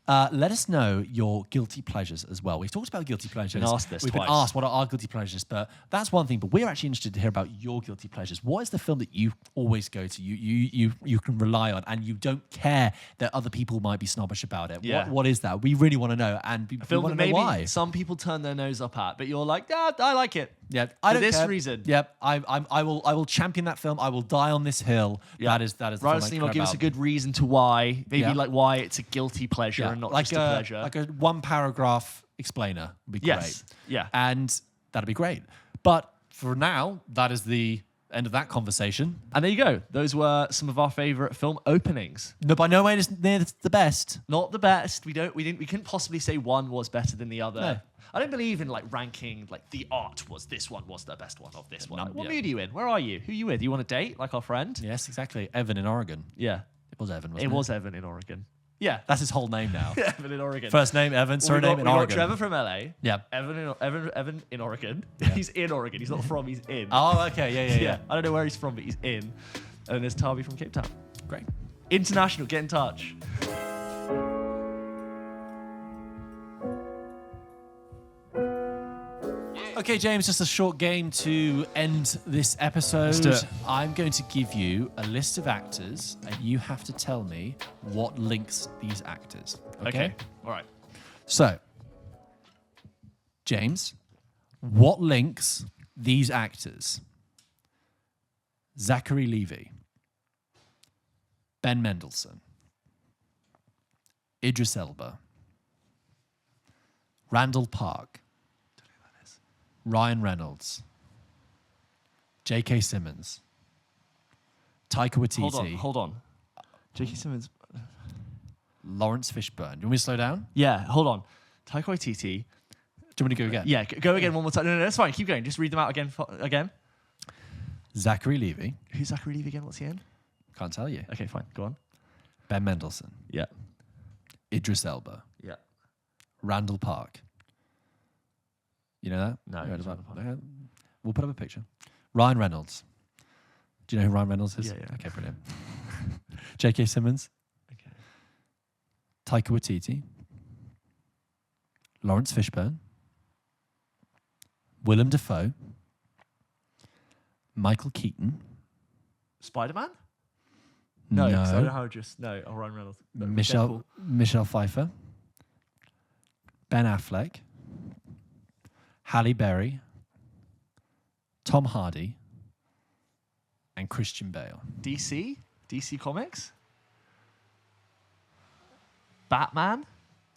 let us know your guilty pleasures as well. We've talked about guilty pleasures. We've been asked what are our guilty pleasures, but that's one thing. But we're actually interested to hear about your guilty pleasures. What is the film that you always go to, you can rely on, and you don't care that other people might be snobbish about it? Yeah. What is that? We really want to know, and we want to know why. Some people turn their nose up at, but you're like, I like it. Yeah, for this reason. Yep, I will champion that film. I will die on this hill. Yeah. That is the film I care about. Give us a good reason to why. Maybe like why it's a guilty pleasure and not just a pleasure. Like a one paragraph explainer would be great. Yeah, and that'd be great. But for now, that is the end of that conversation. And there you go. Those were some of our favourite film openings. No, by no way is near the best. Not the best. We couldn't possibly say one was better than the other. No. I don't believe in like ranking like the art was this one was the best one of this one. What mood are you in? Where are you? Who are you with? You want a date like our friend? Yes, exactly. Evan in Oregon. Yeah. It was Evan, wasn't it? It was Evan in Oregon. Yeah. That's his whole name now. Evan in Oregon. First name Evan, surname in Oregon. Trevor from LA. Yeah. Evan in Oregon. Yeah. He's in Oregon. He's not from, he's in. Oh, okay. Yeah. I don't know where he's from, but he's in. And then there's Tavi from Cape Town. Great. International, get in touch. Okay, James, just a short game to end this episode. Let's do it. I'm going to give you a list of actors, and you have to tell me what links these actors. Okay? All right. So, James, what links these actors? Zachary Levi, Ben Mendelsohn, Idris Elba, Randall Park, Ryan Reynolds, J.K. Simmons, Taika Waititi. Hold on. J.K. Simmons. Lawrence Fishburne. Do you want me to slow down? Yeah, hold on. Taika Waititi. Do you want me to go again? Yeah, go again one more time. No, that's fine. Keep going. Just read them out again. Zachary Levi. Who's Zachary Levi again? What's he in? Can't tell you. Okay, fine. Go on. Ben Mendelsohn. Yeah. Idris Elba. Yeah. Randall Park. You know that? No. You heard about it? We'll put up a picture. Ryan Reynolds. Do you know who Ryan Reynolds is? Yeah. Okay, brilliant. J.K. Simmons. Okay. Taika Waititi. Lawrence Fishburne. Willem Dafoe. Michael Keaton. Spider-Man? No. No. I don't know how Ryan Reynolds. Michelle Pfeiffer. Ben Affleck. Halle Berry. Tom Hardy. And Christian Bale. DC Comics? Batman?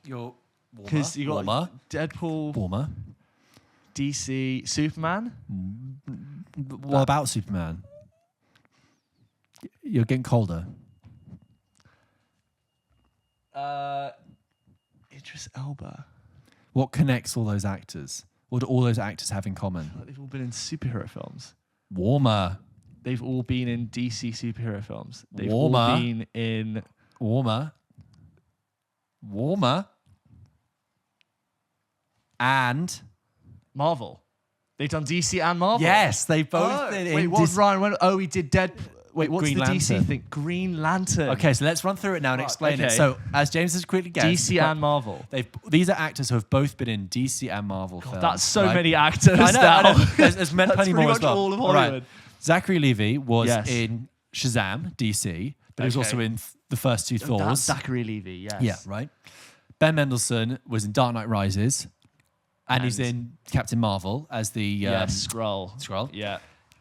Because you got Warmer. Deadpool, Warmer. DC, Superman. What about Superman? You're getting colder. Idris Elba. What connects all those actors? What do all those actors have in common? They've all been in superhero films. Warmer. They've all been in DC superhero films. They've Warmer. all been in Warmer. And Marvel. They've done DC and Marvel. yes, they both did. Wait, what was Ryan Reynolds? Oh, he did Wait, what's Green the DC Lantern. thing? Green Lantern. Okay, so let's run through it now and explain it. okay. So, as James has quickly guessed, DC and Marvel. these are actors who have both been in DC and Marvel films. That's so right? many actors I know. now. There's plenty That's more pretty as much well. all of All right. Hollywood. Zachary Levi was Yes. in Shazam, DC, but he was Okay. also in the first two Thors. That's Zachary Levi, yes. Yeah, right. Ben Mendelsohn was in Dark Knight Rises, and he's in Captain Marvel as the Skrull. Skrull. Yeah.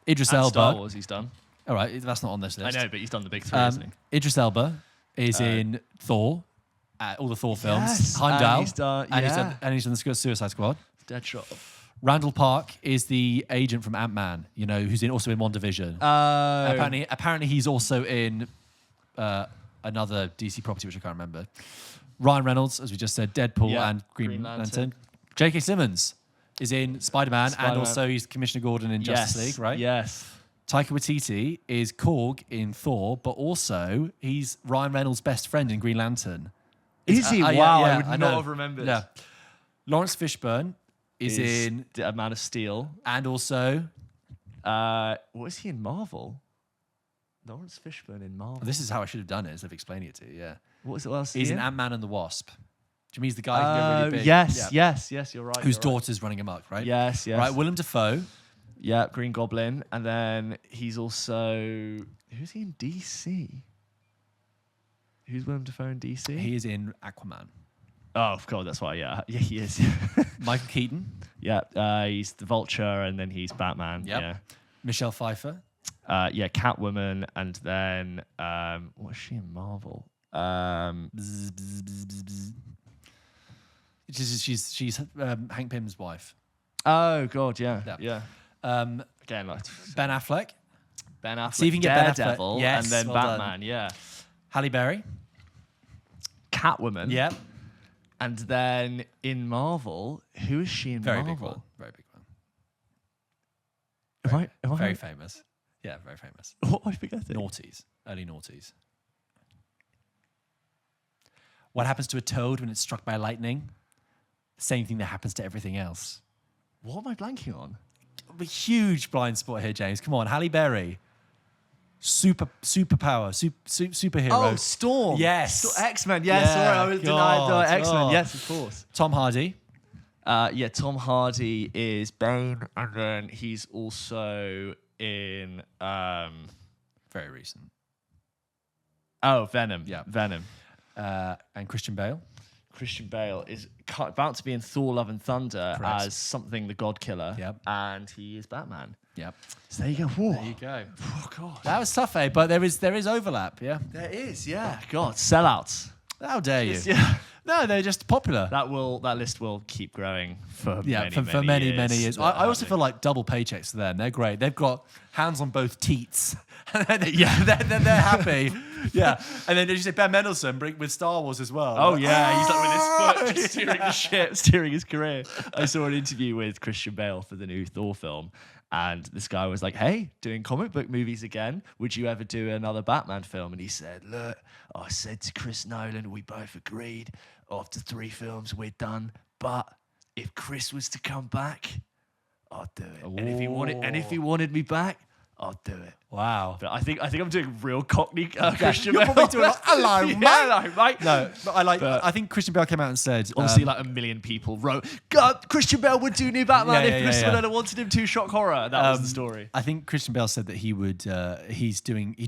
Idris And Elba. Star Wars he's done. All right, that's not on this I list. know, but he's done the big three, isn't he? Idris Elba is in Thor, all the Thor films. Yes, Heimdall, and he's done- and he's done the Suicide Squad. Deadshot. Randall Park is the agent from Ant-Man, who's also in WandaVision. Apparently he's also in another DC property, which I can't remember. Ryan Reynolds, as we just said, Deadpool and Green Lantern. J.K. Simmons is in Spider-Man, and also he's Commissioner Gordon in Justice League, right? Yes. Taika Waititi is Korg in Thor, but also he's Ryan Reynolds' best friend in Green Lantern. Is he? Yeah, Wow, yeah, I would know. not have remembered. Yeah. Lawrence Fishburne is in, A Man of Steel. and also What is he in Marvel? Lawrence Fishburne in Marvel. this is how I should have done it, instead of explaining it to you. Yeah, What else? he's in in Ant-Man and the Wasp. Do you mean he's the guy who can get really big? Yes, Yeah. yes, you're right. Whose you're right. daughter's running amok, right? Yes. Right, Willem Dafoe. Yeah, Green Goblin. And then he's also... Who's he in DC? Who's Willem Dafoe in DC? He is in Aquaman. Oh, God, that's why, yeah. Yeah, he is. Michael Keaton. Yeah, he's the Vulture, and then he's Batman. Yep. Yeah. Michelle Pfeiffer. Yeah, Catwoman, and then... what's she in Marvel? She's Hank Pym's wife. Oh, God, yeah. Yeah. Again, like... Ben Affleck. Ben Affleck, See if you can get Ben Affleck. Daredevil, Yes, and then well done. Batman, yeah. Halle Berry. Catwoman. Yep. And then in Marvel, who is she in Very Marvel? big one. Very big one. Am I Very famous. Yeah, very famous. What am I forgetting? Noughties. Early noughties. What happens to a toad when it's struck by lightning? Same thing that happens to everything else. What am I blanking on? A huge blind spot here, James. Come on, Halle Berry. Superpower. Superhero. Oh, Storm. Yes. X-Men. Yes. Yeah, Sorry, I was God, denied. X-Men. God. Yes, of course. Tom Hardy. Yeah, Tom Hardy is Bane, and then he's also in... Very recent. Oh, Venom. Yeah. Venom. And Christian Bale. Christian Bale is about to be in Thor: Love and Thunder as something the God Killer. Yep. And he is Batman. Yep. So there you go. Whoa. There you go. Oh, God. That was tough, eh? But there is overlap, yeah? There is, yeah. God, sellouts. How dare you? Yeah. No, they're just popular. That list will keep growing for many years. I also feel like double paychecks for them. They're great. They've got hands on both teats. Yeah, they're happy. Yeah, and then did you say Ben Mendelsohn with Star Wars as well? Oh yeah, he's like with his foot just steering the ship, steering his career. I saw an interview with Christian Bale for the new Thor film, and this guy was like, "Hey, doing comic book movies again? Would you ever do another Batman film?" And he said, "Look, I said to Chris Nolan, we both agreed after 3 films we're done. But if Chris was to come back, I'd do it. And if he wanted me back, I'd do it." Wow. But I think I'm doing real Cockney Christian You're Bale. probably doing hello, mate. Hello, mate. No, but I think Christian Bale came out and said... Honestly, like 1 million people wrote, God, Christian Bale would do new Batman if Chris Nolan wanted him to. Shock horror. That was the story. I think Christian Bale said that he would... he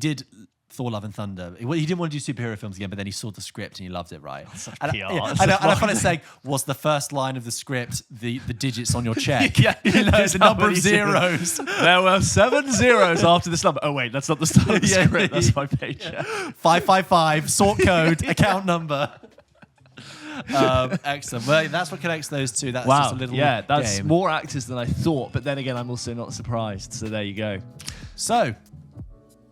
did Thor: Love and Thunder. He didn't want to do superhero films again, but then he saw the script and he loved it, right? Such and PR. And I find it saying, was the first line of the script the digits on your check? Yeah, there's a number of zeros. There were 7 zeros after this number. Oh wait, that's not the start of the script. That's my paycheck. 555, sort code, account number. Excellent. Well, that's what connects those two. That's just a little that's game. more actors than I thought. But then again, I'm also not surprised. So there you go. So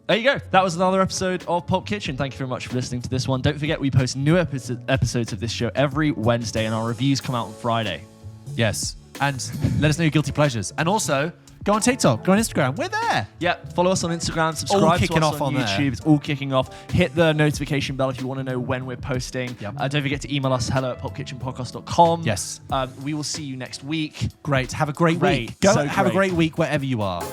there you go. That was another episode of Pulp Kitchen. Thank you very much for listening to this one. Don't forget, we post new episodes of this show every Wednesday, and our reviews come out on Friday. Yes. And let us know your guilty pleasures. And also, go on TikTok, go on Instagram. We're there. Yeah, follow us on Instagram, subscribe to us on YouTube. There. It's all kicking off. Hit the notification bell if you want to know when we're posting. Yep. Don't forget to email us, hello@pulpkitchenpodcast.com. Yes. We will see you next week. Great. Have a great week. Go have a great week wherever you are.